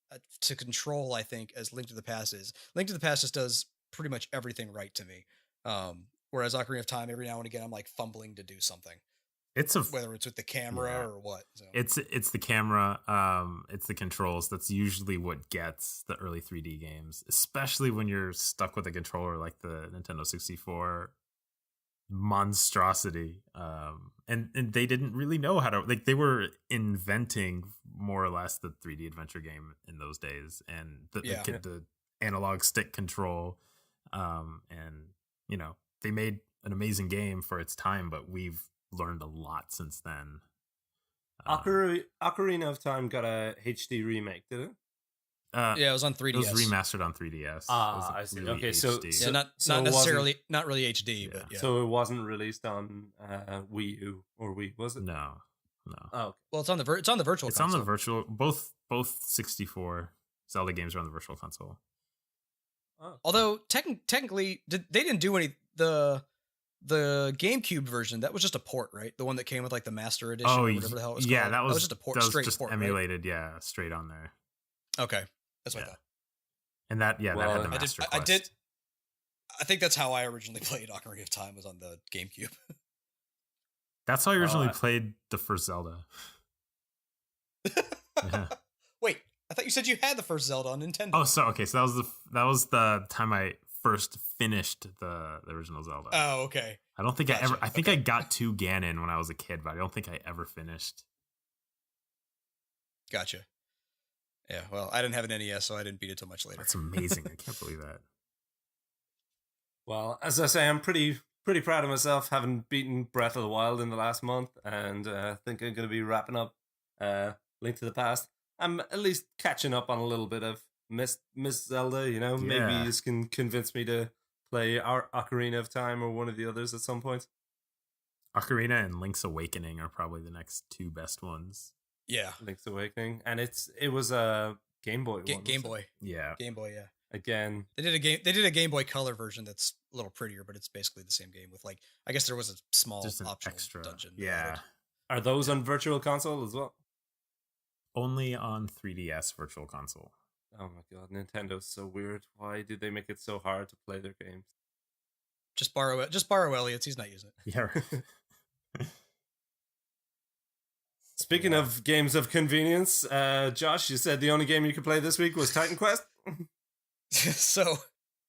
Speaker 3: to control, I think, as Link to the Past is. Link to the Past just does pretty much everything right to me. Whereas Ocarina of Time, every now and again, I'm like fumbling to do something. Whether it's with the camera or what. So.
Speaker 1: It's the camera, it's the controls. That's usually what gets the early 3D games, especially when you're stuck with a controller like the Nintendo 64 monstrosity. And they didn't really know how to, like, they were inventing more or less the 3D adventure game in those days, and the analog stick control, and, you know, they made an amazing game for its time, but we've learned a lot since then.
Speaker 2: Ocarina of Time got a HD remake, did it?
Speaker 3: It was on 3DS.
Speaker 1: It was remastered on 3DS.
Speaker 2: I see.
Speaker 1: Really
Speaker 2: okay,
Speaker 1: HD.
Speaker 2: so
Speaker 3: not necessarily, not really HD, but yeah.
Speaker 2: So it wasn't released on Wii U or Wii, was it?
Speaker 1: No.
Speaker 2: Oh, okay.
Speaker 3: Well, it's on the virtual.
Speaker 1: It's
Speaker 3: console.
Speaker 1: on the virtual. Both 64 Zelda games are on the virtual console.
Speaker 2: Oh.
Speaker 3: Although technically, they didn't do any the GameCube version. That was just a port, right? The one that came with like the Master Edition or whatever the hell it was called.
Speaker 1: That was
Speaker 3: just a port,
Speaker 1: that was
Speaker 3: straight
Speaker 1: just
Speaker 3: port,
Speaker 1: emulated, right? Straight on there.
Speaker 3: Okay, that's what I thought.
Speaker 1: And that had the Master Quest.
Speaker 3: I think that's how I originally played Ocarina of Time, was on the GameCube.
Speaker 1: That's how I originally played the first Zelda. Yeah.
Speaker 3: Wait, I thought you said you had the first Zelda on Nintendo.
Speaker 1: Oh, so that was the time I first finished the original Zelda.
Speaker 3: Oh, okay.
Speaker 1: I don't think I think I got to Ganon when I was a kid, but I don't think I ever finished.
Speaker 3: Gotcha. Yeah, well, I didn't have an NES, so I didn't beat it till much later.
Speaker 1: That's amazing. I can't believe that.
Speaker 2: Well, as I say, I'm pretty proud of myself having beaten Breath of the Wild in the last month, and I think I'm going to be wrapping up Link to the Past. I'm at least catching up on a little bit of Miss Zelda, you know.
Speaker 1: Yeah.
Speaker 2: Maybe you can convince me to play Ocarina of Time or one of the others at some point.
Speaker 1: Ocarina and Link's Awakening are probably the next two best ones.
Speaker 3: Yeah.
Speaker 2: Link's Awakening. And it was a Game Boy one.
Speaker 3: Game Boy.
Speaker 1: Yeah.
Speaker 3: Game Boy, yeah.
Speaker 2: Again.
Speaker 3: They did a Game Boy Color version that's a little prettier, but it's basically the same game with, like, I guess there was a small optional
Speaker 1: extra
Speaker 3: dungeon.
Speaker 1: Yeah.
Speaker 3: Added.
Speaker 2: Are those on Virtual Console as well?
Speaker 1: Only on 3DS Virtual Console.
Speaker 2: Oh my god, Nintendo's so weird. Why do they make it so hard to play their games?
Speaker 3: Just borrow Elliot's. He's not using it.
Speaker 1: Yeah. Right.
Speaker 2: Speaking of games of convenience, Josh, you said the only game you could play this week was Titan Quest?
Speaker 3: So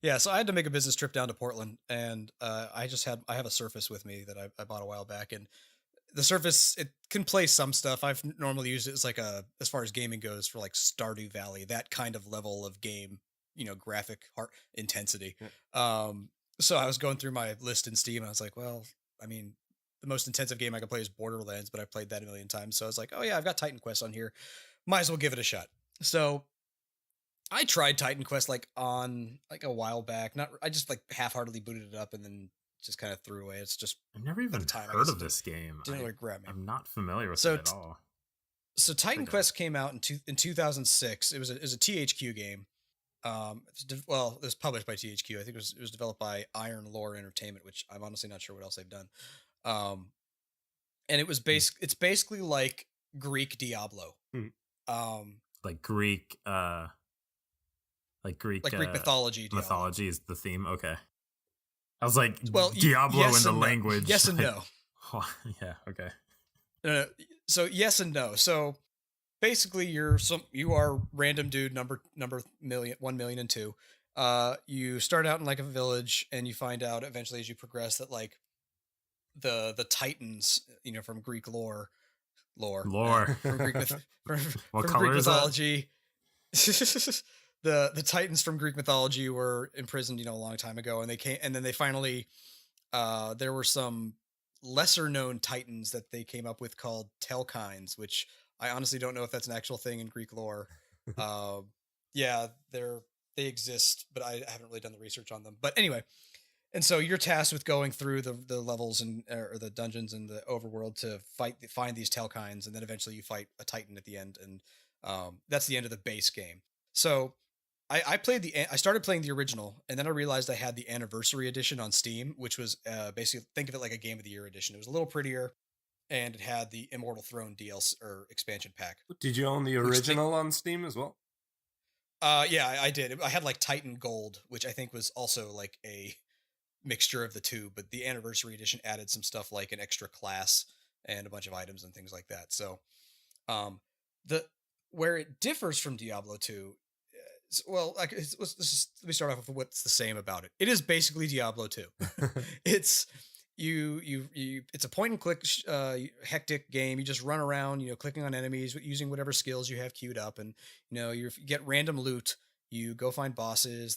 Speaker 3: I had to make a business trip down to Portland, and I have a Surface with me that I bought a while back, and the Surface, it can play some stuff. I've normally used it as like as far as gaming goes, for like Stardew Valley, that kind of level of game, graphic heart intensity. Yeah. So I was going through my list in Steam, and I was like, well, I mean, the most intensive game I can play is Borderlands, but I played that a million times. So I was like, oh yeah, I've got Titan Quest on here. Might as well give it a shot. So I tried Titan Quest a while back. I just like half-heartedly booted it up and then just kind of threw away. It's just
Speaker 1: I've never even heard of this game.
Speaker 3: Didn't really grab me.
Speaker 1: I'm not familiar with it at all.
Speaker 3: So Titan Quest came out in 2006. It was a THQ game. It was published by THQ. I think it was developed by Iron Lore Entertainment, which I'm honestly not sure what else they've done. And it's basically like Greek Diablo.
Speaker 1: Like Greek
Speaker 3: mythology. Diablo.
Speaker 1: Mythology is the theme. Okay. I was like,
Speaker 3: well,
Speaker 1: Diablo in the language.
Speaker 3: Yes and no.
Speaker 1: Yeah. Okay.
Speaker 3: So yes and no. So basically, you are random dude number 1 million and 2. You start out in like a village, and you find out eventually as you progress that like the Titans, from Greek lore, from Greek
Speaker 1: what color
Speaker 3: Greek
Speaker 1: is
Speaker 3: mythology. The Titans from Greek mythology were imprisoned, a long time ago, and then they finally, there were some lesser known Titans that they came up with called Telkines, which I honestly don't know if that's an actual thing in Greek lore. Yeah, they exist, but I haven't really done the research on them. But anyway, and so you're tasked with going through the levels or the dungeons in the overworld to find these Telkines, and then eventually you fight a Titan at the end, and that's the end of the base game. So I started playing the original, and then I realized I had the anniversary edition on Steam, which was basically, think of it like a Game of the Year edition. It was a little prettier, and it had the Immortal Throne DLC or expansion pack.
Speaker 2: Did you own the original on Steam as well?
Speaker 3: Yeah, I did. I had like Titan Gold, which I think was also like a mixture of the two, but the anniversary edition added some stuff like an extra class and a bunch of items and things like that. So, where it differs from Diablo 2, let me start off with what's the same about it. It is basically Diablo 2. It's it's a point and click hectic game. You just run around, clicking on enemies, using whatever skills you have queued up, and you get random loot. You go find bosses,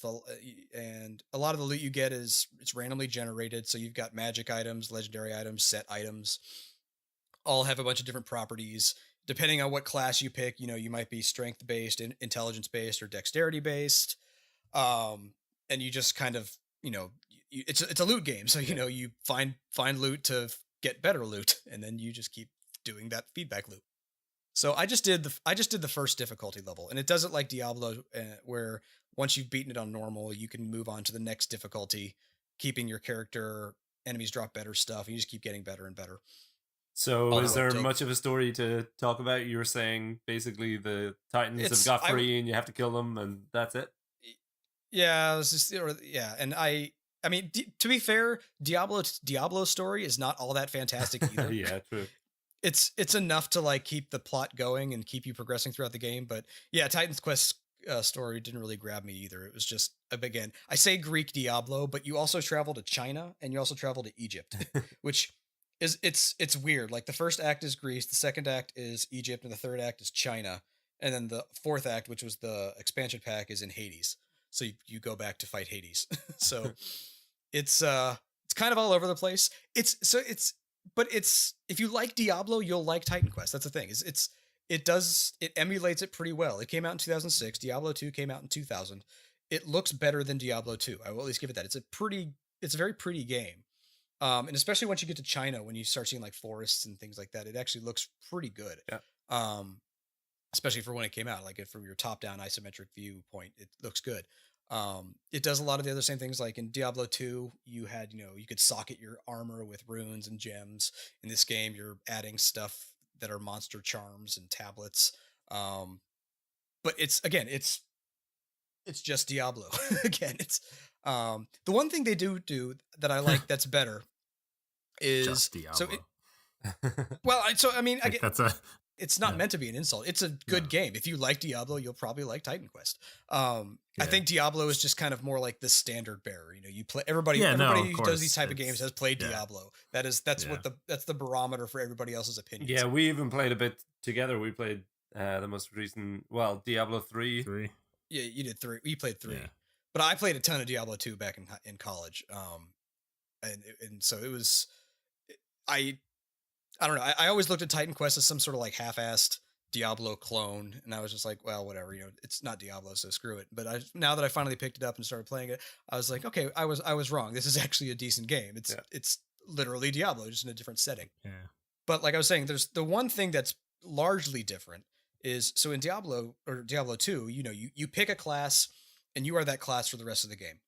Speaker 3: and a lot of the loot you get it's randomly generated. So you've got magic items, legendary items, set items, all have a bunch of different properties. Depending on what class you pick, you might be strength based, intelligence based, or dexterity based. And you just kind of, it's a loot game. So, you find loot to get better loot, and then you just keep doing that feedback loop. So I just did the first difficulty level, and it does it like Diablo, where once you've beaten it on normal, you can move on to the next difficulty, keeping your character, enemies drop better stuff, and you just keep getting better and better.
Speaker 2: So is there much of a story to talk about? You were saying basically the Titans have got free and you have to kill them, and that's it?
Speaker 3: Yeah, and I mean, to be fair, Diablo's story is not all that fantastic either.
Speaker 2: Yeah, true.
Speaker 3: It's enough to like keep the plot going and keep you progressing throughout the game. But yeah, Titan's Quest story didn't really grab me either. It was just, again, I say Greek Diablo, but you also travel to China and you also travel to Egypt, which is it's weird. Like the first act is Greece, the second act is Egypt, and the third act is China, and then the fourth act, which was the expansion pack, is in Hades. So you go back to fight Hades. So it's kind of all over the place. But if you like Diablo, you'll like Titan Quest. That's the thing. It emulates it pretty well. It came out in 2006. Diablo 2 came out in 2000. It looks better than Diablo 2. I will at least give it that. It's a very pretty game. And especially once you get to China, when you start seeing like forests and things like that, it actually looks pretty good.
Speaker 2: Yeah.
Speaker 3: Especially for when it came out, like from your top-down isometric viewpoint, it looks good. It does a lot of the other same things. Like in Diablo 2, you could socket your armor with runes and gems. In this game, you're adding stuff that are monster charms and tablets. But it's just Diablo. Again, it's the one thing they do that I like that's better is
Speaker 1: just Diablo.
Speaker 3: I mean, I get
Speaker 1: that's
Speaker 3: it's not meant to be an insult. It's a good game. If you like Diablo, you'll probably like Titan Quest. I think Diablo is just kind of more like the standard bearer. You know, you play everybody who does these type of games has played Diablo. That's the barometer for everybody else's opinions.
Speaker 2: Yeah, we even played a bit together. We played the most recent, Diablo 3.
Speaker 3: Yeah, you did 3. You played 3. Yeah. But I played a ton of Diablo 2 back in college. And so it was I don't know. I always looked at Titan Quest as some sort of like half-assed Diablo clone, and I was just like, well, whatever. You know, it's not Diablo, so screw it. But now that I finally picked it up and started playing it, I was like, okay, I was wrong. This is actually a decent game. It's literally Diablo, just in a different setting.
Speaker 1: Yeah.
Speaker 3: But like I was saying, there's the one thing that's largely different is, so in Diablo 2, you know, you pick a class and you are that class for the rest of the game.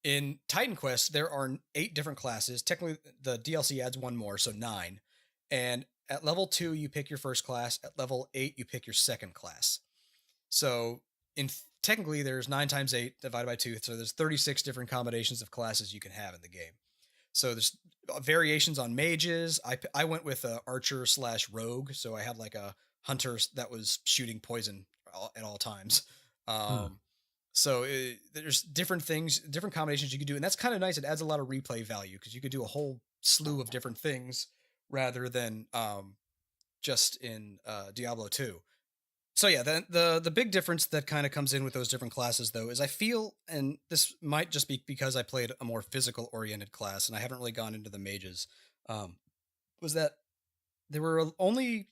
Speaker 3: In Titan Quest, there are 8 different classes. Technically, the DLC adds one more, so 9. And at level 2, you pick your first class. At level 8, you pick your second class. So technically, there's 9 times 8 divided by 2. So there's 36 different combinations of classes you can have in the game. So there's variations on mages. I went with a archer / rogue. So I had like a hunter that was shooting poison at all times. So there's different things, different combinations you could do. And that's kind of nice. It adds a lot of replay value because you could do a whole slew of different things rather than just in Diablo 2. So yeah, the big difference that kind of comes in with those different classes, though, is I feel, and this might just be because I played a more physical-oriented class and I haven't really gone into the mages, was that there were only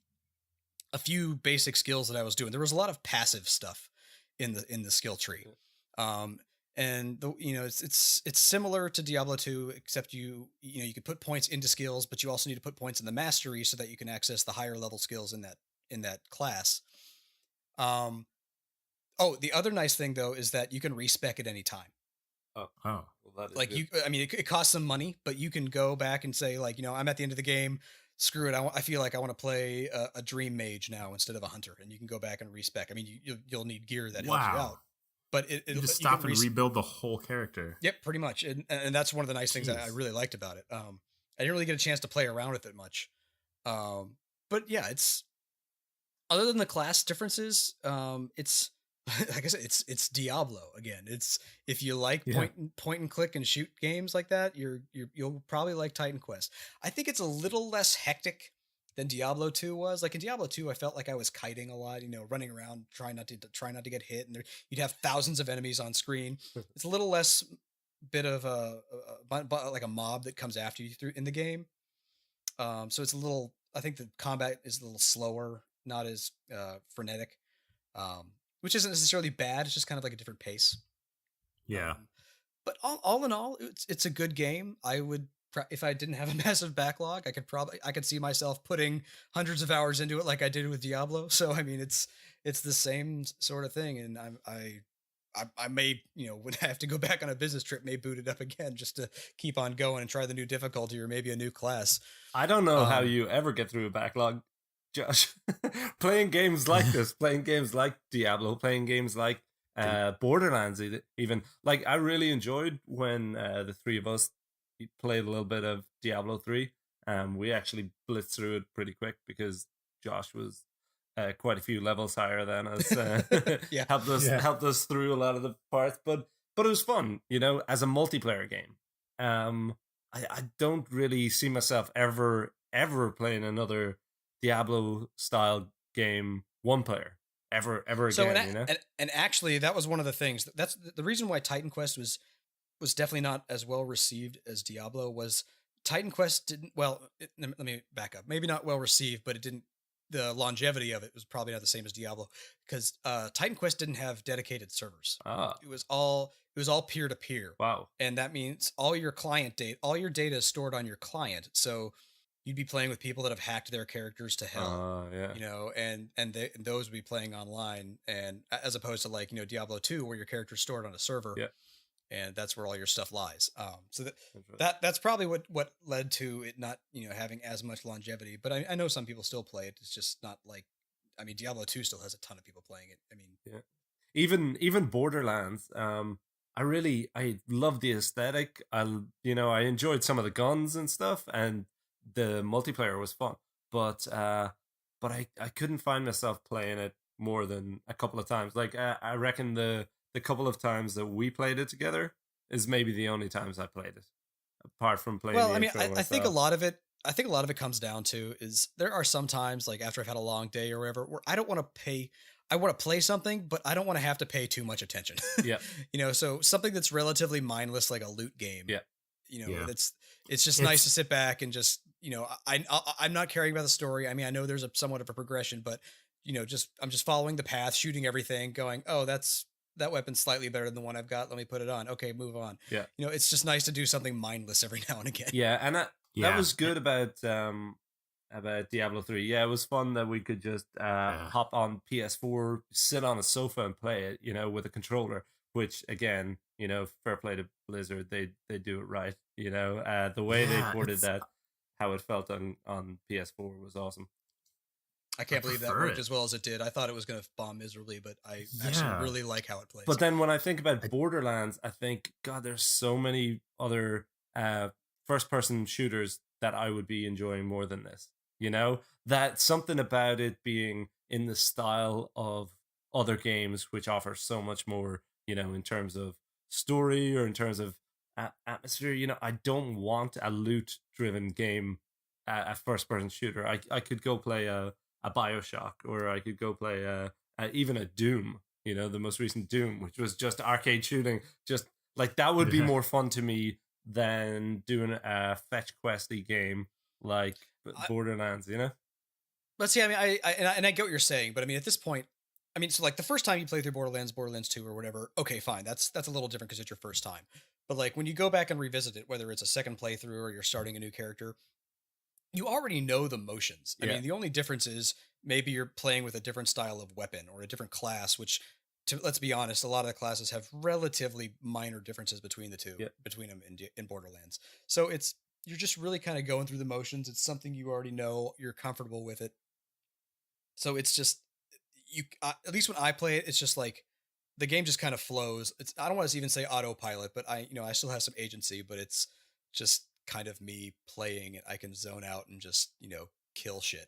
Speaker 3: a few basic skills that I was doing. There was a lot of passive stuff in the skill tree. And it's similar to Diablo 2, except you can put points into skills, but you also need to put points in the mastery so that you can access the higher level skills in that class. The other nice thing though is that you can respec at any time.
Speaker 2: Well, that is
Speaker 3: like
Speaker 2: good.
Speaker 3: It costs some money, but you can go back and say, like, I'm at the end of the game. Screw it. I feel like I want to play a dream mage now instead of a hunter, and you can go back and respec. I mean, you'll need gear that helps you out, but you
Speaker 1: just stop and rebuild the whole character.
Speaker 3: Yep, pretty much, and that's one of the nice things that I really liked about it. I didn't really get a chance to play around with it much, but yeah, it's other than the class differences, it's like I said, it's Diablo again. It's if you like point and click and shoot games like that, you'll probably like Titan Quest. I think it's a little less hectic than Diablo 2 was. Like in Diablo 2, I felt like I was kiting a lot, running around trying not to get hit, and you'd have thousands of enemies on screen. It's a little less bit of like a mob that comes after you in the game. So it's a little. I think the combat is a little slower, not as frenetic. Which isn't necessarily bad. It's just kind of like a different pace.
Speaker 1: Yeah.
Speaker 3: But all in all, it's a good game. I would, if I didn't have a massive backlog, I could see myself putting hundreds of hours into it like I did with Diablo. So, I mean, it's the same sort of thing. And I may, when I have to go back on a business trip, may boot it up again just to keep on going and try the new difficulty or maybe a new class.
Speaker 2: I don't know how you ever get through a backlog, Josh. Playing games like this, playing games like Diablo, playing games like Borderlands even. Like, I really enjoyed when the three of us played a little bit of Diablo 3. We actually blitzed through it pretty quick because Josh was quite a few levels higher than us.
Speaker 3: Yeah.
Speaker 2: Helped us through a lot of the parts, but it was fun, as a multiplayer game. I don't really see myself ever playing another Diablo style game one player ever
Speaker 3: So
Speaker 2: again.
Speaker 3: and actually, that was one of the things. That's the reason why Titan Quest was definitely not as well received as Diablo was. Titan Quest didn't. Well, let me back up. Maybe not well received, but it didn't. The longevity of it was probably not the same as Diablo because Titan Quest didn't have dedicated servers.
Speaker 2: Ah,
Speaker 3: It was all peer to peer.
Speaker 2: wow.
Speaker 3: And that means all your data is stored on your client. So you'd be playing with people that have hacked their characters to hell.
Speaker 2: Yeah.
Speaker 3: And those would be playing online, and as opposed to like Diablo 2 where your character's stored on a server.
Speaker 2: Yeah.
Speaker 3: And that's where all your stuff lies. So
Speaker 2: Right.
Speaker 3: that's probably what led to it not having as much longevity. But I know some people still play it. It's just not like, I mean, Diablo 2 still has a ton of people playing it. I mean,
Speaker 2: yeah. Even Borderlands. I love the aesthetic. I enjoyed some of the guns and stuff, and the multiplayer was fun. But I couldn't find myself playing it more than a couple of times. Like I reckon the couple of times that we played it together is maybe the only times I played it, apart from playing.
Speaker 3: well,
Speaker 2: the
Speaker 3: I mean,
Speaker 2: intro
Speaker 3: I think a
Speaker 2: myself.
Speaker 3: lot of it. I think a lot of it comes down to is there are some times like after I've had a long day or whatever where I don't want to pay. I want to play something, but I don't want to have to pay too much attention.
Speaker 2: Yeah.
Speaker 3: So something that's relatively mindless, like a loot game.
Speaker 2: Yeah.
Speaker 1: Yeah.
Speaker 3: It's just nice to sit back and just I'm not caring about the story. I mean, I know there's a somewhat of a progression, but I'm just following the path, shooting everything, going, oh, that weapon's slightly better than the one I've got. Let me put it on. Okay, move on.
Speaker 2: Yeah.
Speaker 3: It's just nice to do something mindless every now and again.
Speaker 2: Yeah, and that
Speaker 1: Yeah.
Speaker 2: was good about Diablo 3. Yeah, it was fun that we could just hop on PS4, sit on a sofa and play it, with a controller, which again, fair play to Blizzard. They do it right. The way they
Speaker 1: Yeah,
Speaker 2: ported
Speaker 1: it's-
Speaker 2: that, how it felt on PS4 was awesome.
Speaker 3: I can't believe that
Speaker 1: prefer
Speaker 3: worked
Speaker 1: it.
Speaker 3: as well as it did. I thought it was going to bomb miserably, but I actually
Speaker 1: Yeah.
Speaker 3: really like how it plays.
Speaker 2: But then when I think about Borderlands, I think, God, there's so many other first-person shooters that I would be enjoying more than this. That something about it being in the style of other games, which offer so much more, in terms of story or in terms of atmosphere. I don't want a loot-driven game, a first-person shooter. I could go play a BioShock, or I could go play even a Doom, the most recent Doom, which was just arcade shooting. Just like that would be
Speaker 1: Yeah.
Speaker 2: more fun to me than doing a fetch questy game like Borderlands,
Speaker 3: But see, I mean, I get what you're saying, but I mean, at this point, I mean, so like the first time you play through Borderlands 2 or whatever, okay, fine, that's a little different because it's your first time. But like when you go back and revisit it, whether it's a second playthrough or you're starting a new character, you already know the motions. I
Speaker 2: Yeah.
Speaker 3: mean, the only difference is maybe you're playing with a different style of weapon or a different class, which, let's be honest, a lot of the classes have relatively minor differences between the two,
Speaker 2: Yeah.
Speaker 3: between them in Borderlands. So you're just really kind of going through the motions. It's something you already know. You're comfortable with it. So it's just at least when I play it, it's just like the game just kind of flows. I don't want to even say autopilot, but I still have some agency, but it's just kind of me playing it. I can zone out and just kill shit.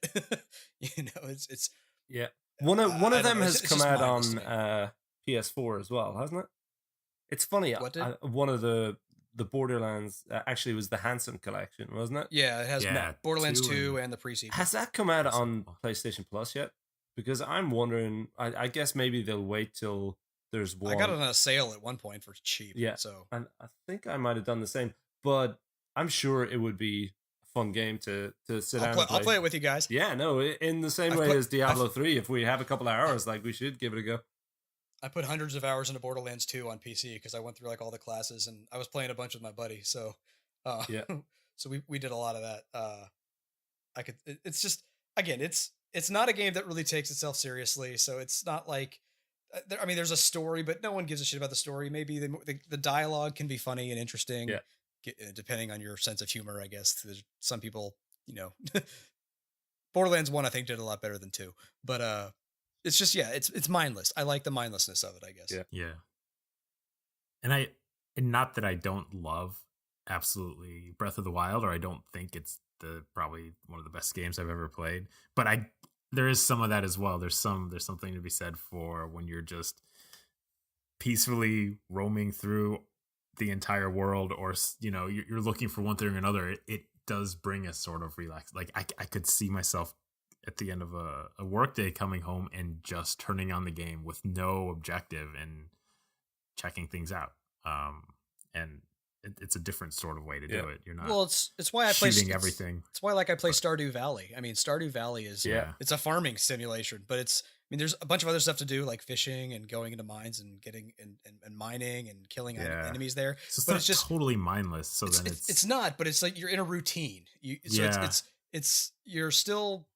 Speaker 3: It's
Speaker 2: Yeah. One of
Speaker 3: I don't
Speaker 2: them
Speaker 3: know,
Speaker 2: has
Speaker 3: it's
Speaker 2: come
Speaker 3: just
Speaker 2: out
Speaker 3: mindless to
Speaker 2: on PS4 as well, hasn't it? It's funny.
Speaker 3: What did?
Speaker 2: One of the Borderlands actually was the Handsome Collection, wasn't it?
Speaker 3: Yeah, it has
Speaker 1: Yeah,
Speaker 3: Borderlands
Speaker 1: 2
Speaker 3: 2
Speaker 1: and-
Speaker 3: and the pre-sequel.
Speaker 2: Has that come out
Speaker 1: Yes.
Speaker 2: on PlayStation Plus yet? Because I'm wondering. I guess maybe they'll wait till there's one.
Speaker 3: I got it on a sale at one point for cheap.
Speaker 2: Yeah.
Speaker 3: So
Speaker 2: And I think I might have done the same, but I'm sure it would be a fun game to sit down and play.
Speaker 3: I'll play it with you guys.
Speaker 2: Yeah, no, in the same
Speaker 3: I've
Speaker 2: way
Speaker 3: put-
Speaker 2: as Diablo 3, if we have a couple of hours, like, we should give it a go.
Speaker 3: I put hundreds of hours into Borderlands 2 on PC because I went through like all the classes and I was playing a bunch with my buddy. So,
Speaker 2: Yeah.
Speaker 3: so we did a lot of that. It's just, again, it's not a game that really takes itself seriously. So it's not like, I mean, there's a story, but no one gives a shit about the story. Maybe the dialogue can be funny and interesting,
Speaker 2: Yeah.
Speaker 3: depending on your sense of humor, I guess. There's some people, Borderlands 1, I think, did a lot better than 2, but it's just it's mindless. I like the mindlessness of it, I guess.
Speaker 2: Yeah.
Speaker 1: Yeah. And not that I don't love absolutely Breath of the Wild, or I don't think it's probably one of the best games I've ever played, but there is some of that as well. There's something to be said for when you're just peacefully roaming through the entire world, or you're looking for one thing or another. It does bring a sort of relax. Like I could see myself at the end of a workday coming home and just turning on the game with no objective and checking things out. And it's a different sort of way to do it. You're not
Speaker 3: it's why I play
Speaker 1: shooting everything.
Speaker 3: It's why I play Stardew Valley. I mean, Stardew Valley is it's a farming simulation, but there's a bunch of other stuff to do, like fishing and going into mines and getting and mining and killing enemies there.
Speaker 1: So it's just totally mindless. So
Speaker 3: it's not, but it's like you're in a routine. It's you're still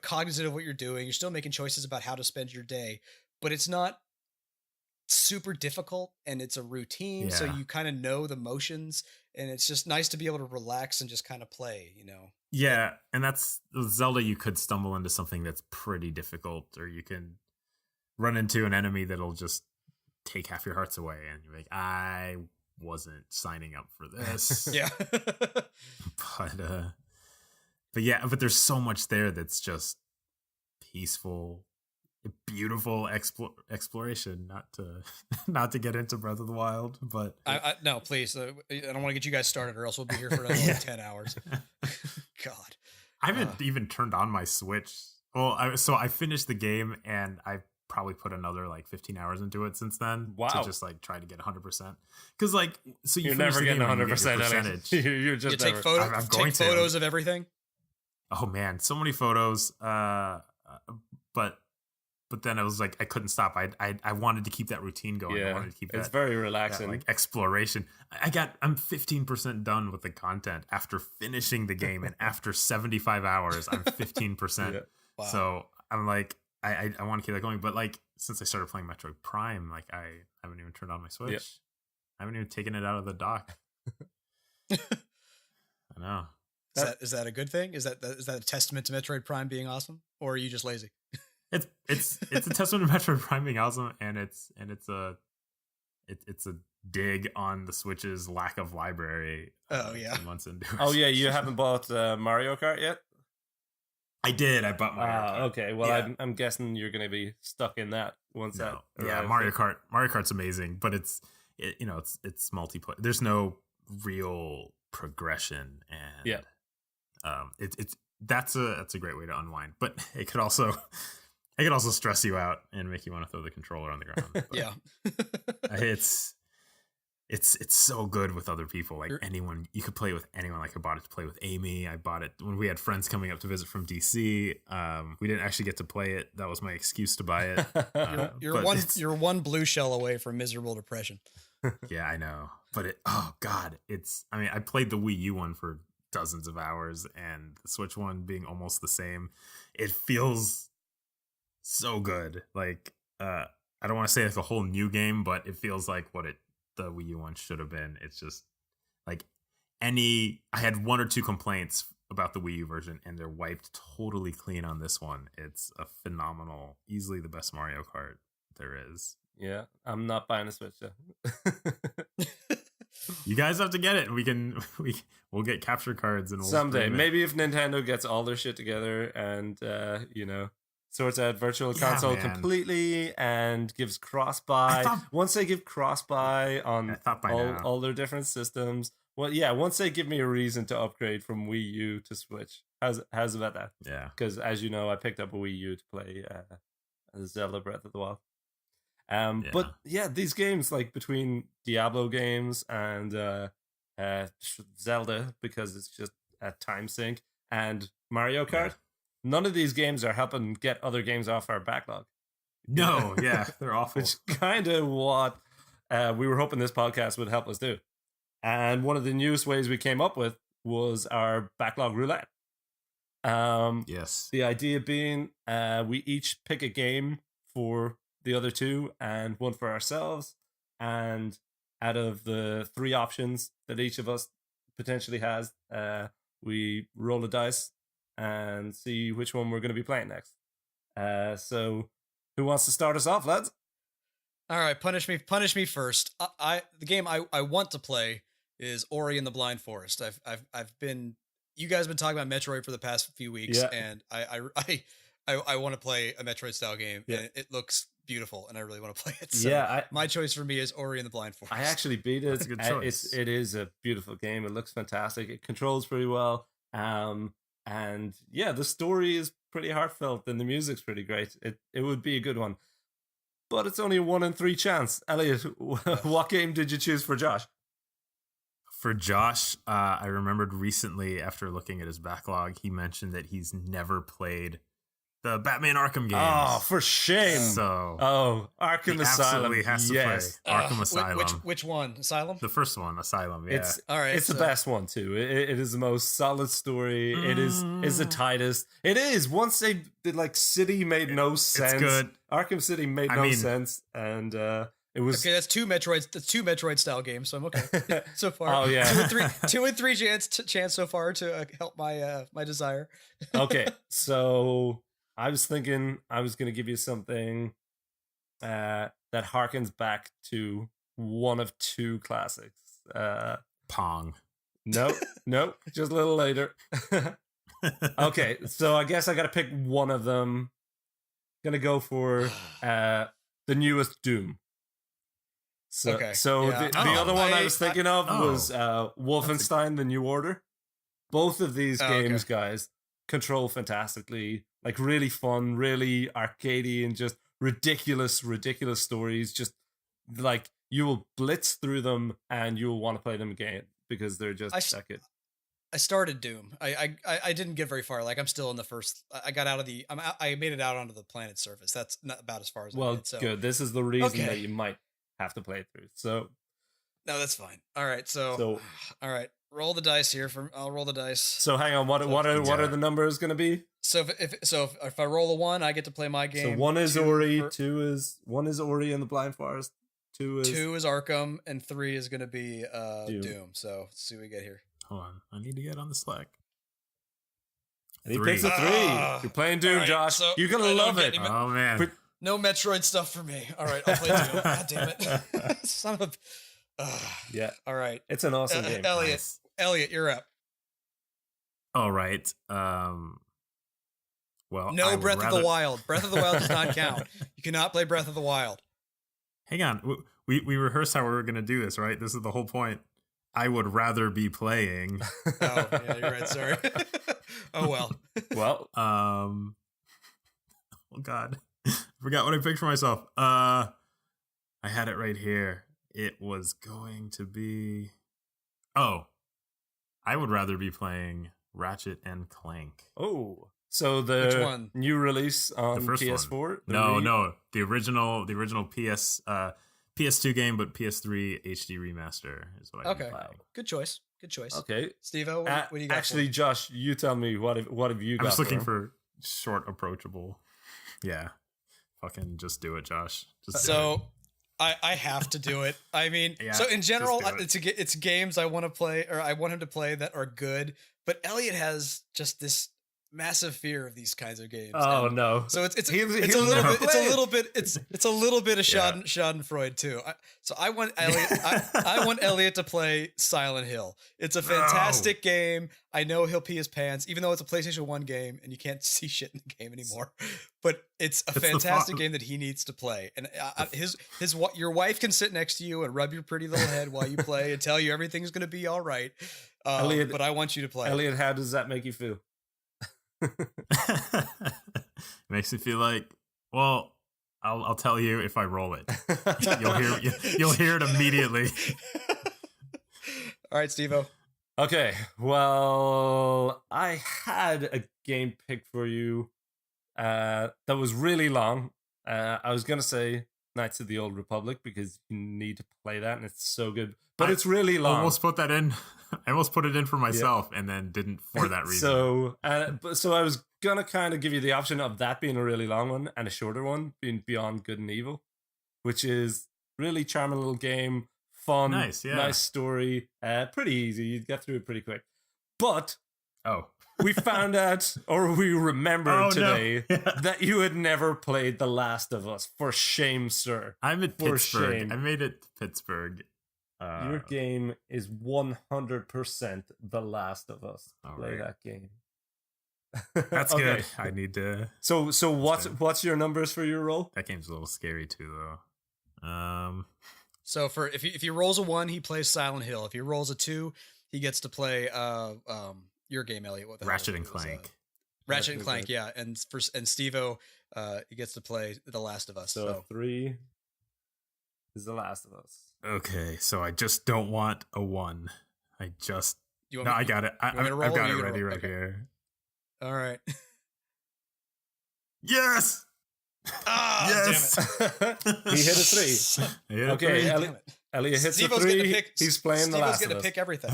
Speaker 3: cognizant of what you're doing. You're still making choices about how to spend your day, but it's not super difficult, and it's a routine, so you kind of know the motions, and it's just nice to be able to relax and just kind of play.
Speaker 1: Yeah, and that's Zelda. You could stumble into something that's pretty difficult, or you can run into an enemy that'll just take half your hearts away, and you're like, I wasn't signing up for this.
Speaker 3: Yeah.
Speaker 1: but there's so much there that's just peaceful, beautiful exploration. Not to get into Breath of the Wild, but
Speaker 3: no, please, I don't want to get you guys started, or else we'll be here for another 10 hours. God,
Speaker 1: I haven't even turned on my Switch. Well, I finished the game, and I probably put another like 15 hours into it since then.
Speaker 2: Wow.
Speaker 1: To just like try to get 100%, because you're
Speaker 2: never getting 100% percentage. You're just
Speaker 3: take photos of everything.
Speaker 1: Oh man, so many photos. But then I was like, I couldn't stop. I wanted to keep that routine going.
Speaker 2: Yeah,
Speaker 1: I wanted to keep
Speaker 2: it's very relaxing.
Speaker 1: Like exploration. I'm 15% done with the content after finishing the game, and after 75 hours, I'm 15%.
Speaker 2: Yeah.
Speaker 3: Wow.
Speaker 1: So I'm like, I want to keep that going. But like, since I started playing Metroid Prime, like I haven't even turned on my Switch.
Speaker 2: Yep.
Speaker 1: I haven't even taken it out of the dock. I know.
Speaker 3: Is that a good thing? Is that a testament to Metroid Prime being awesome, or are you just lazy?
Speaker 1: It's a testament to Metroid Prime being awesome, and it's a dig on the Switch's lack of library. Months into it.
Speaker 2: Oh yeah, you haven't bought Mario Kart yet?
Speaker 1: I did. I bought Mario Kart.
Speaker 2: Okay, well I'm guessing you're going to be stuck in that once that.
Speaker 1: Yeah, Mario Kart's amazing, but it's multiplayer. There's no real progression, and that's a great way to unwind, but it could also stress you out and make you want to throw the controller on the ground. But
Speaker 3: yeah.
Speaker 1: It's so good with other people. Like anyone, you could play it with anyone. Like I bought it to play with Amy. I bought it when we had friends coming up to visit from DC. We didn't actually get to play it. That was my excuse to buy it.
Speaker 3: You're one blue shell away from miserable depression.
Speaker 1: Yeah, I know. But I played the Wii U one for dozens of hours, and the Switch one being almost the same. It feels so good. Like I don't want to say it's a whole new game, but it feels like what the Wii U one should have been. It's just like I had one or two complaints about the Wii U version, and they're wiped totally clean on this one. It's a phenomenal, easily the best Mario Kart there is.
Speaker 2: Yeah, I'm not buying a Switch though.
Speaker 1: You guys have to get it, and we'll get capture cards, and
Speaker 2: someday, maybe if Nintendo gets all their shit together and sorts out Virtual Console completely and gives cross-buy. Once they give cross-buy on all their different systems, once they give me a reason to upgrade from Wii U to Switch, how's about that?
Speaker 1: Yeah,
Speaker 2: because as you know, I picked up a Wii U to play Zelda Breath of the Wild. But these games, like between Diablo games and Zelda, because it's just a time sink, and Mario Kart, none of these games are helping get other games off our backlog.
Speaker 1: No, they're awful.
Speaker 2: Which kind of what we were hoping this podcast would help us do. And one of the newest ways we came up with was our Backlog Roulette.
Speaker 1: Yes.
Speaker 2: The idea being we each pick a game for the other two and one for ourselves, and out of the three options that each of us potentially has, we roll a dice and see which one we're going to be playing next. So Who wants to start us off, lads?
Speaker 3: All right, punish me first. The game I want to play is Ori and the Blind Forest. I've been you guys have been talking about Metroid for the past few weeks, and I want to play a Metroid style game, and it looks beautiful, and I really want to play it. So my choice for me is Ori and the Blind Forest.
Speaker 2: I actually beat it.
Speaker 1: That's a good choice.
Speaker 2: It is a beautiful game. It looks fantastic. It controls pretty well. And yeah, the story is pretty heartfelt, and the music's pretty great. It would be a good one, but it's only a 1 in 3 chance. Elliot, what game did you choose for Josh?
Speaker 1: For Josh, I remembered recently after looking at his backlog, he mentioned that he's never played the Batman Arkham games.
Speaker 2: Oh, for shame!
Speaker 1: So,
Speaker 2: Arkham
Speaker 1: he
Speaker 2: Asylum.
Speaker 1: absolutely has to play Arkham Asylum.
Speaker 3: Which one? Asylum?
Speaker 1: The first one, Asylum. Yeah,
Speaker 3: all right.
Speaker 2: It's the best one too. It is the most solid story. It is the tightest. It is. Once they did like City made no sense.
Speaker 1: It's good.
Speaker 2: Arkham City made no sense, and it was
Speaker 3: okay. That's two Metroid style games, so I'm okay so far.
Speaker 2: Oh yeah,
Speaker 3: 2 and 3 chance so far to help my desire.
Speaker 2: Okay, so I was thinking I was going to give you something that harkens back to one of 2 classics.
Speaker 1: Pong.
Speaker 2: No, just a little later. Okay, so I guess I got to pick one of them. Gonna go for the newest Doom. So, the other one I was thinking of was Wolfenstein: The New Order. Both of these games, guys, control fantastically. Like really fun, really arcadey, and just ridiculous stories. Just like you will blitz through them and you will want to play them again because they're just that good.
Speaker 3: I started Doom. I didn't get very far. Like I'm still in the first. I got out of the. I made it out onto the planet's surface. That's not about as far as I did. So.
Speaker 2: Good. This is the reason that you might have to play it through. So
Speaker 3: no, that's fine. All right. So all right. Roll the dice here. I'll roll the dice.
Speaker 2: So hang on. What are the numbers going to be?
Speaker 3: So if I roll a 1, I get to play my game.
Speaker 2: So 1 is Ori. 1 is Ori and the Blind Forest. 2
Speaker 3: is Arkham, and 3 is going to be Doom. So let's see what we get here.
Speaker 1: Hold on, I need to get on the Slack.
Speaker 2: And he picks a 3. You're playing Doom, right, Josh. So you're gonna love it.
Speaker 1: Oh man,
Speaker 3: no Metroid stuff for me. All right, I'll play Doom. God damn it, son of.
Speaker 2: Yeah.
Speaker 3: All right.
Speaker 2: It's an awesome game.
Speaker 3: Elliot, you're up.
Speaker 1: All right. Well,
Speaker 3: no Breath of the Wild. Breath of the Wild does not count. You cannot play Breath of the Wild.
Speaker 1: Hang on. We rehearsed how we were going to do this, right? This is the whole point. I would rather be playing.
Speaker 3: Oh, yeah, you're right. Sorry. Oh, well.
Speaker 2: Well.
Speaker 1: Oh, God. I forgot what I picked for myself. I had it right here. It was going to be... Oh. I would rather be playing Ratchet and Clank.
Speaker 2: Oh. So the
Speaker 3: Which one?
Speaker 2: New release on
Speaker 1: the
Speaker 2: PS4?
Speaker 1: No. The original PS2 game, but PS3 HD remaster is what I'm playing.
Speaker 3: Good choice.
Speaker 2: Okay.
Speaker 3: Stevo, what do you got?
Speaker 2: Actually, Josh, you tell me what have you got?
Speaker 1: I'm just looking for short, approachable. Yeah. Fucking just do it, Josh.
Speaker 3: I have to do it. I mean, so in general, it's games I want to play, or I want him to play that are good. But Elliot has just this massive fear of these kinds of games.
Speaker 2: Oh no!
Speaker 3: So it's a little bit of Schadenfreude too. I want Elliot. I want Elliot to play Silent Hill. It's a fantastic game. I know he'll pee his pants, even though it's a PlayStation 1 game and you can't see shit in the game anymore. But it's a fantastic game that he needs to play. And your wife can sit next to you and rub your pretty little head while you play and tell you everything's going to be all right. Elliot, but I want you to play.
Speaker 2: Elliot, how does that make you feel?
Speaker 1: Makes me feel like, well, I'll tell you if I roll it. You'll hear it immediately.
Speaker 3: All right, Stevo.
Speaker 2: Okay, well, I had a game pick for you that was really long. I was gonna say Knights of the Old Republic because you need to play that and it's so good, but it's really long.
Speaker 1: I almost put that in. I almost put it in for myself and then didn't for that reason.
Speaker 2: So I was gonna kind of give you the option of that being a really long one and a shorter one being Beyond Good and Evil, which is really charming little game, fun, nice story, pretty easy. You'd get through it pretty quick. But
Speaker 1: Oh.
Speaker 2: We found out, or we remembered today,
Speaker 1: no.
Speaker 2: that you had never played The Last of Us. For shame, sir.
Speaker 1: I'm at
Speaker 2: For
Speaker 1: Pittsburgh.
Speaker 2: shame.
Speaker 1: I made it to Pittsburgh.
Speaker 2: Your game is 100% The Last of Us. Play that game.
Speaker 1: That's
Speaker 2: okay.
Speaker 1: good. I need to.
Speaker 2: So what's your numbers for your roll?
Speaker 1: That game's a little scary too, though.
Speaker 3: So for if he rolls a 1, he plays Silent Hill. If he rolls a 2, he gets to play your game, Elliot. What the
Speaker 1: Ratchet
Speaker 3: hell
Speaker 1: and Clank.
Speaker 3: Ratchet and Clank, yeah. And Stevo, he gets to play The Last of Us.
Speaker 2: So 3 is The Last of Us.
Speaker 1: Okay, so I just don't want a 1. I just I got it. I've got it ready right here.
Speaker 3: All right.
Speaker 1: Yes. Yes.
Speaker 3: Damn it.
Speaker 2: He hit a 3. Okay, Elliot hits a 3. He's playing The Last of Us.
Speaker 3: Stevo's going to pick everything.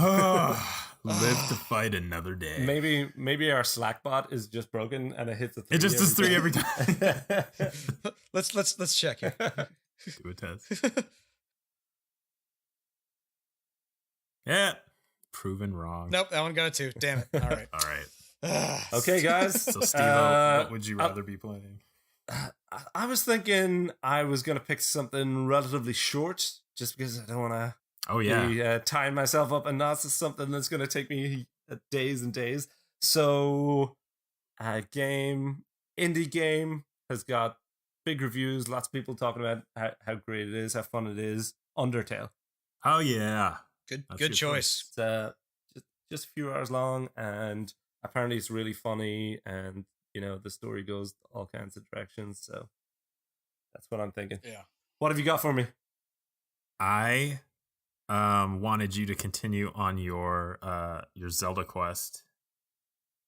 Speaker 1: Live to fight another day.
Speaker 2: Maybe our Slack bot is just broken and it hits a 3.
Speaker 1: It just does 3 every time.
Speaker 3: Let's check here.
Speaker 1: Do a test. Yeah. Proven wrong.
Speaker 3: Nope, that one got a 2. Damn it. All right.
Speaker 1: All right.
Speaker 2: Okay, guys.
Speaker 1: So, Stevo, what would you rather be playing?
Speaker 2: I was thinking I was going to pick something relatively short just because I don't want to be tying myself up in knots. It's something that's going to take me days and days. So, indie game, has got big reviews, lots of people talking about how great it is, how fun it is. Undertale.
Speaker 1: Oh, yeah.
Speaker 3: Good choice.
Speaker 2: It's just a few hours long, and apparently it's really funny, and the story goes all kinds of directions. So that's what I'm thinking.
Speaker 3: Yeah.
Speaker 2: What have you got for me?
Speaker 1: I wanted you to continue on your Zelda quest.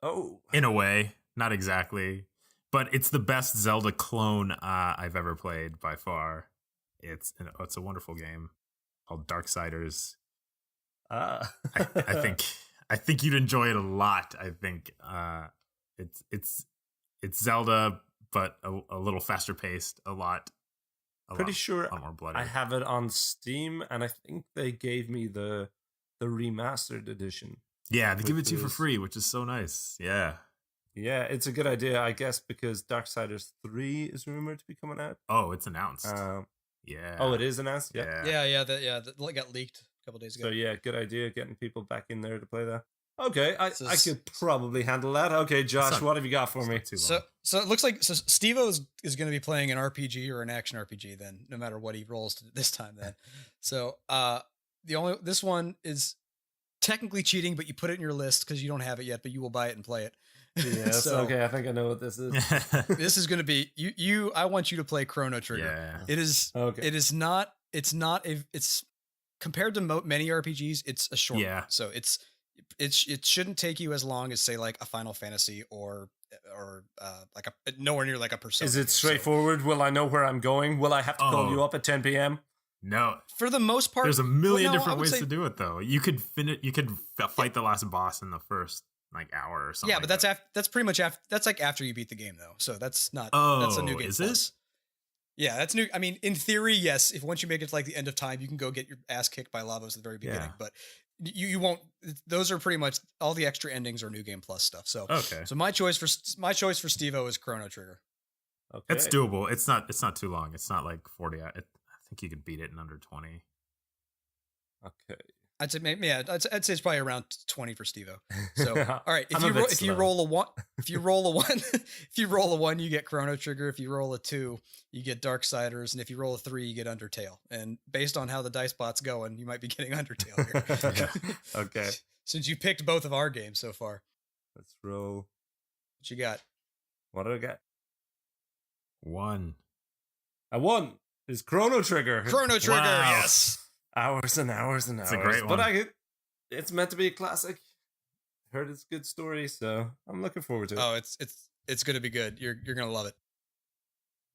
Speaker 2: Oh,
Speaker 1: in a way, not exactly, but it's the best Zelda clone I've ever played by far. It's a wonderful game called Darksiders. I think you'd enjoy it a lot. I think it's Zelda, but a little faster paced, a lot more bloody.
Speaker 2: I have it on Steam, and I think they gave me the remastered edition.
Speaker 1: Yeah, they give it to you for free, which is so nice. Yeah,
Speaker 2: it's a good idea, I guess, because Darksiders 3 is rumored to be coming out.
Speaker 1: Oh, it's announced.
Speaker 2: Yeah. Oh, it is announced.
Speaker 3: Yeah. That got leaked a couple days ago.
Speaker 2: So yeah, good idea getting people back in there to play that. Okay, I could probably handle that. Okay, Josh, what have you got for me?
Speaker 3: So it looks like Stevo is going to be playing an RPG or an action RPG then, no matter what he rolls this time then. So this one is technically cheating, but you put it in your list because you don't have it yet, but you will buy it and play it.
Speaker 2: Yes, okay, I think I know what this is.
Speaker 3: This is going to be I want you to play Chrono Trigger.
Speaker 1: Yeah.
Speaker 3: It is okay. It's compared to many RPGs, it's a short one. So it shouldn't take you as long as say like a Final Fantasy or like nowhere near like a Persona.
Speaker 2: Is it straightforward? Will I know where I'm going? Will I have to call you up at 10 p.m.?
Speaker 1: No.
Speaker 3: For the most part,
Speaker 1: there's a million different ways to do it though. You could fight the last boss in the first like hour or something.
Speaker 3: Yeah, but that's pretty much that's like after you beat the game though. So that's not that's a new game.
Speaker 1: Is
Speaker 3: plus. Yeah, that's new. I mean, in theory, yes. If once you make it to like the end of time, you can go get your ass kicked by Lavos at the very beginning. But you won't. Those are pretty much all the extra endings or new game plus stuff. So So my choice for Stevo is Chrono Trigger.
Speaker 1: Okay, it's doable. It's not too long. It's not like 40. I think you could beat it in under 20.
Speaker 2: Okay.
Speaker 3: I'd say maybe I'd say it's probably around 20 for Stevo. So all right, if you roll a 1, you get Chrono Trigger. If you roll a 2, you get Darksiders, and if you roll a 3, you get Undertale. And based on how the dice bot's going, you might be getting Undertale here.
Speaker 2: Okay.
Speaker 3: Since you picked both of our games so far.
Speaker 2: Let's roll.
Speaker 3: What you got?
Speaker 2: What do I get?
Speaker 1: 1.
Speaker 2: A 1 is Chrono Trigger.
Speaker 3: Chrono Trigger,
Speaker 1: wow.
Speaker 3: yes.
Speaker 2: Hours and hours and hours. It's a great one. But it's meant to be a classic. Heard it's a good story, so I'm looking forward to it.
Speaker 3: Oh, it's gonna be good. You're gonna love it.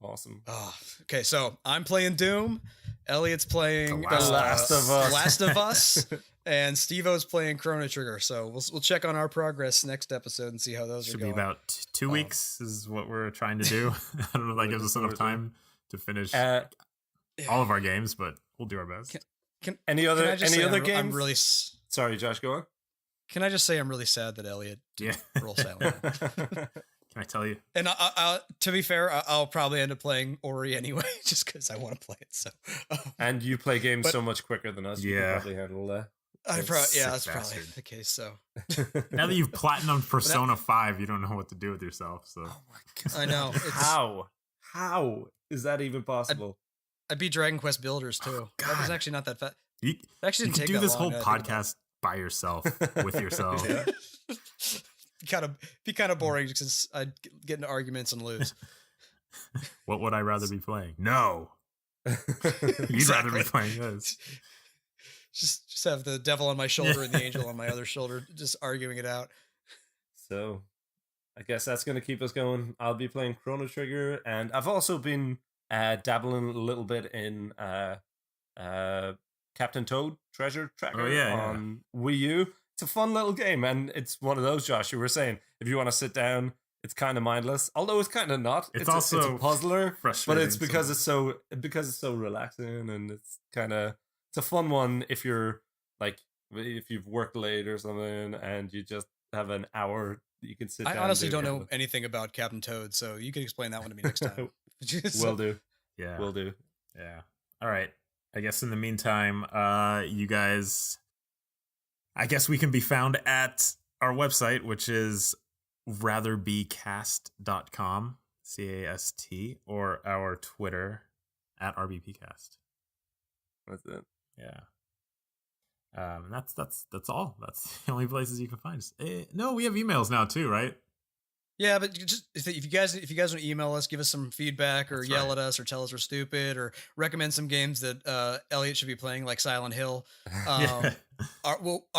Speaker 2: Awesome.
Speaker 3: Oh, okay, so I'm playing Doom. Elliot's playing
Speaker 2: The Last of Us.
Speaker 3: Last of Us, and Stevo's playing Chrono Trigger. So we'll check on our progress next episode and see how those are going.
Speaker 1: Should be about 2 weeks is what we're trying to do. I don't know if that gives us enough time to finish all of our games, but we'll do our best.
Speaker 2: Any other games?
Speaker 3: I'm really
Speaker 2: sorry, Josh. Go on.
Speaker 3: Can I just say I'm really sad that Elliot didn't roll silent?
Speaker 1: Can I tell you?
Speaker 3: And to be fair, I'll probably end up playing Ori anyway, just because I want to play it. So,
Speaker 2: and you play games so much quicker than us. You can probably handle that.
Speaker 3: That's probably the case. So
Speaker 1: now that you've platinumed Persona 5, you don't know what to do with yourself. So
Speaker 3: oh my God. I know.
Speaker 2: How is that even possible?
Speaker 3: I beat Dragon Quest Builders too. That was actually not that fast.
Speaker 1: You
Speaker 3: actually
Speaker 1: can do this whole podcast by yourself with yourself.
Speaker 2: Yeah.
Speaker 3: Be kind of boring because I'd get into arguments and lose.
Speaker 1: What would I rather be playing? No. You'd rather be playing this.
Speaker 3: Just have the devil on my shoulder and the angel on my other shoulder, just arguing it out.
Speaker 2: So, I guess that's going to keep us going. I'll be playing Chrono Trigger, and I've also been dabbling a little bit in Captain Toad Treasure Tracker on Wii U. It's a fun little game, and it's one of those, Josh, you were saying, if you want to sit down, it's kind of mindless, although it's kind of not.
Speaker 1: It's also
Speaker 2: it's a puzzler, but it's because
Speaker 1: sometimes.
Speaker 2: it's so relaxing, and it's a fun one if you're like, if you've worked late or something and you just have an hour you can sit down.
Speaker 3: I honestly don't know anything about Captain Toad, so you can explain that one to me next time.
Speaker 2: Will do.
Speaker 1: Yeah.
Speaker 2: Will do.
Speaker 1: Yeah. All right. I guess in the meantime, you guys, I guess we can be found at our website, which is ratherbecast.com, CAST, or our Twitter at RBPcast.
Speaker 2: That's it.
Speaker 1: Yeah. That's all. That's the only places you can find us. No, we have emails now too, right?
Speaker 3: Yeah, but just if you guys want to email us, give us some feedback, or yell at us, or tell us we're stupid, or recommend some games that Elliot should be playing, like Silent Hill. Our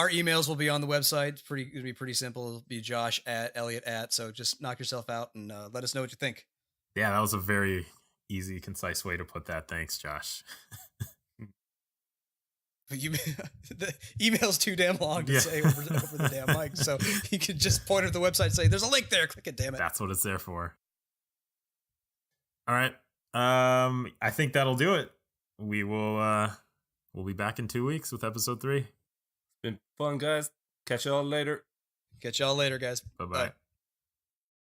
Speaker 3: emails will be on the website. It'll be pretty simple. It'll be Josh at Elliot at. So just knock yourself out and let us know what you think.
Speaker 1: Yeah, that was a very easy, concise way to put that. Thanks, Josh.
Speaker 3: But the email's too damn long to say over the damn mic, so you could just point at the website and say, "There's a link there. Click it, damn it."
Speaker 1: That's what it's there for. All right. I think that'll do it. We'll be back in 2 weeks with episode 3.
Speaker 2: It's been fun, guys. Catch y'all later.
Speaker 3: Catch y'all later, guys.
Speaker 1: Bye-bye. Bye.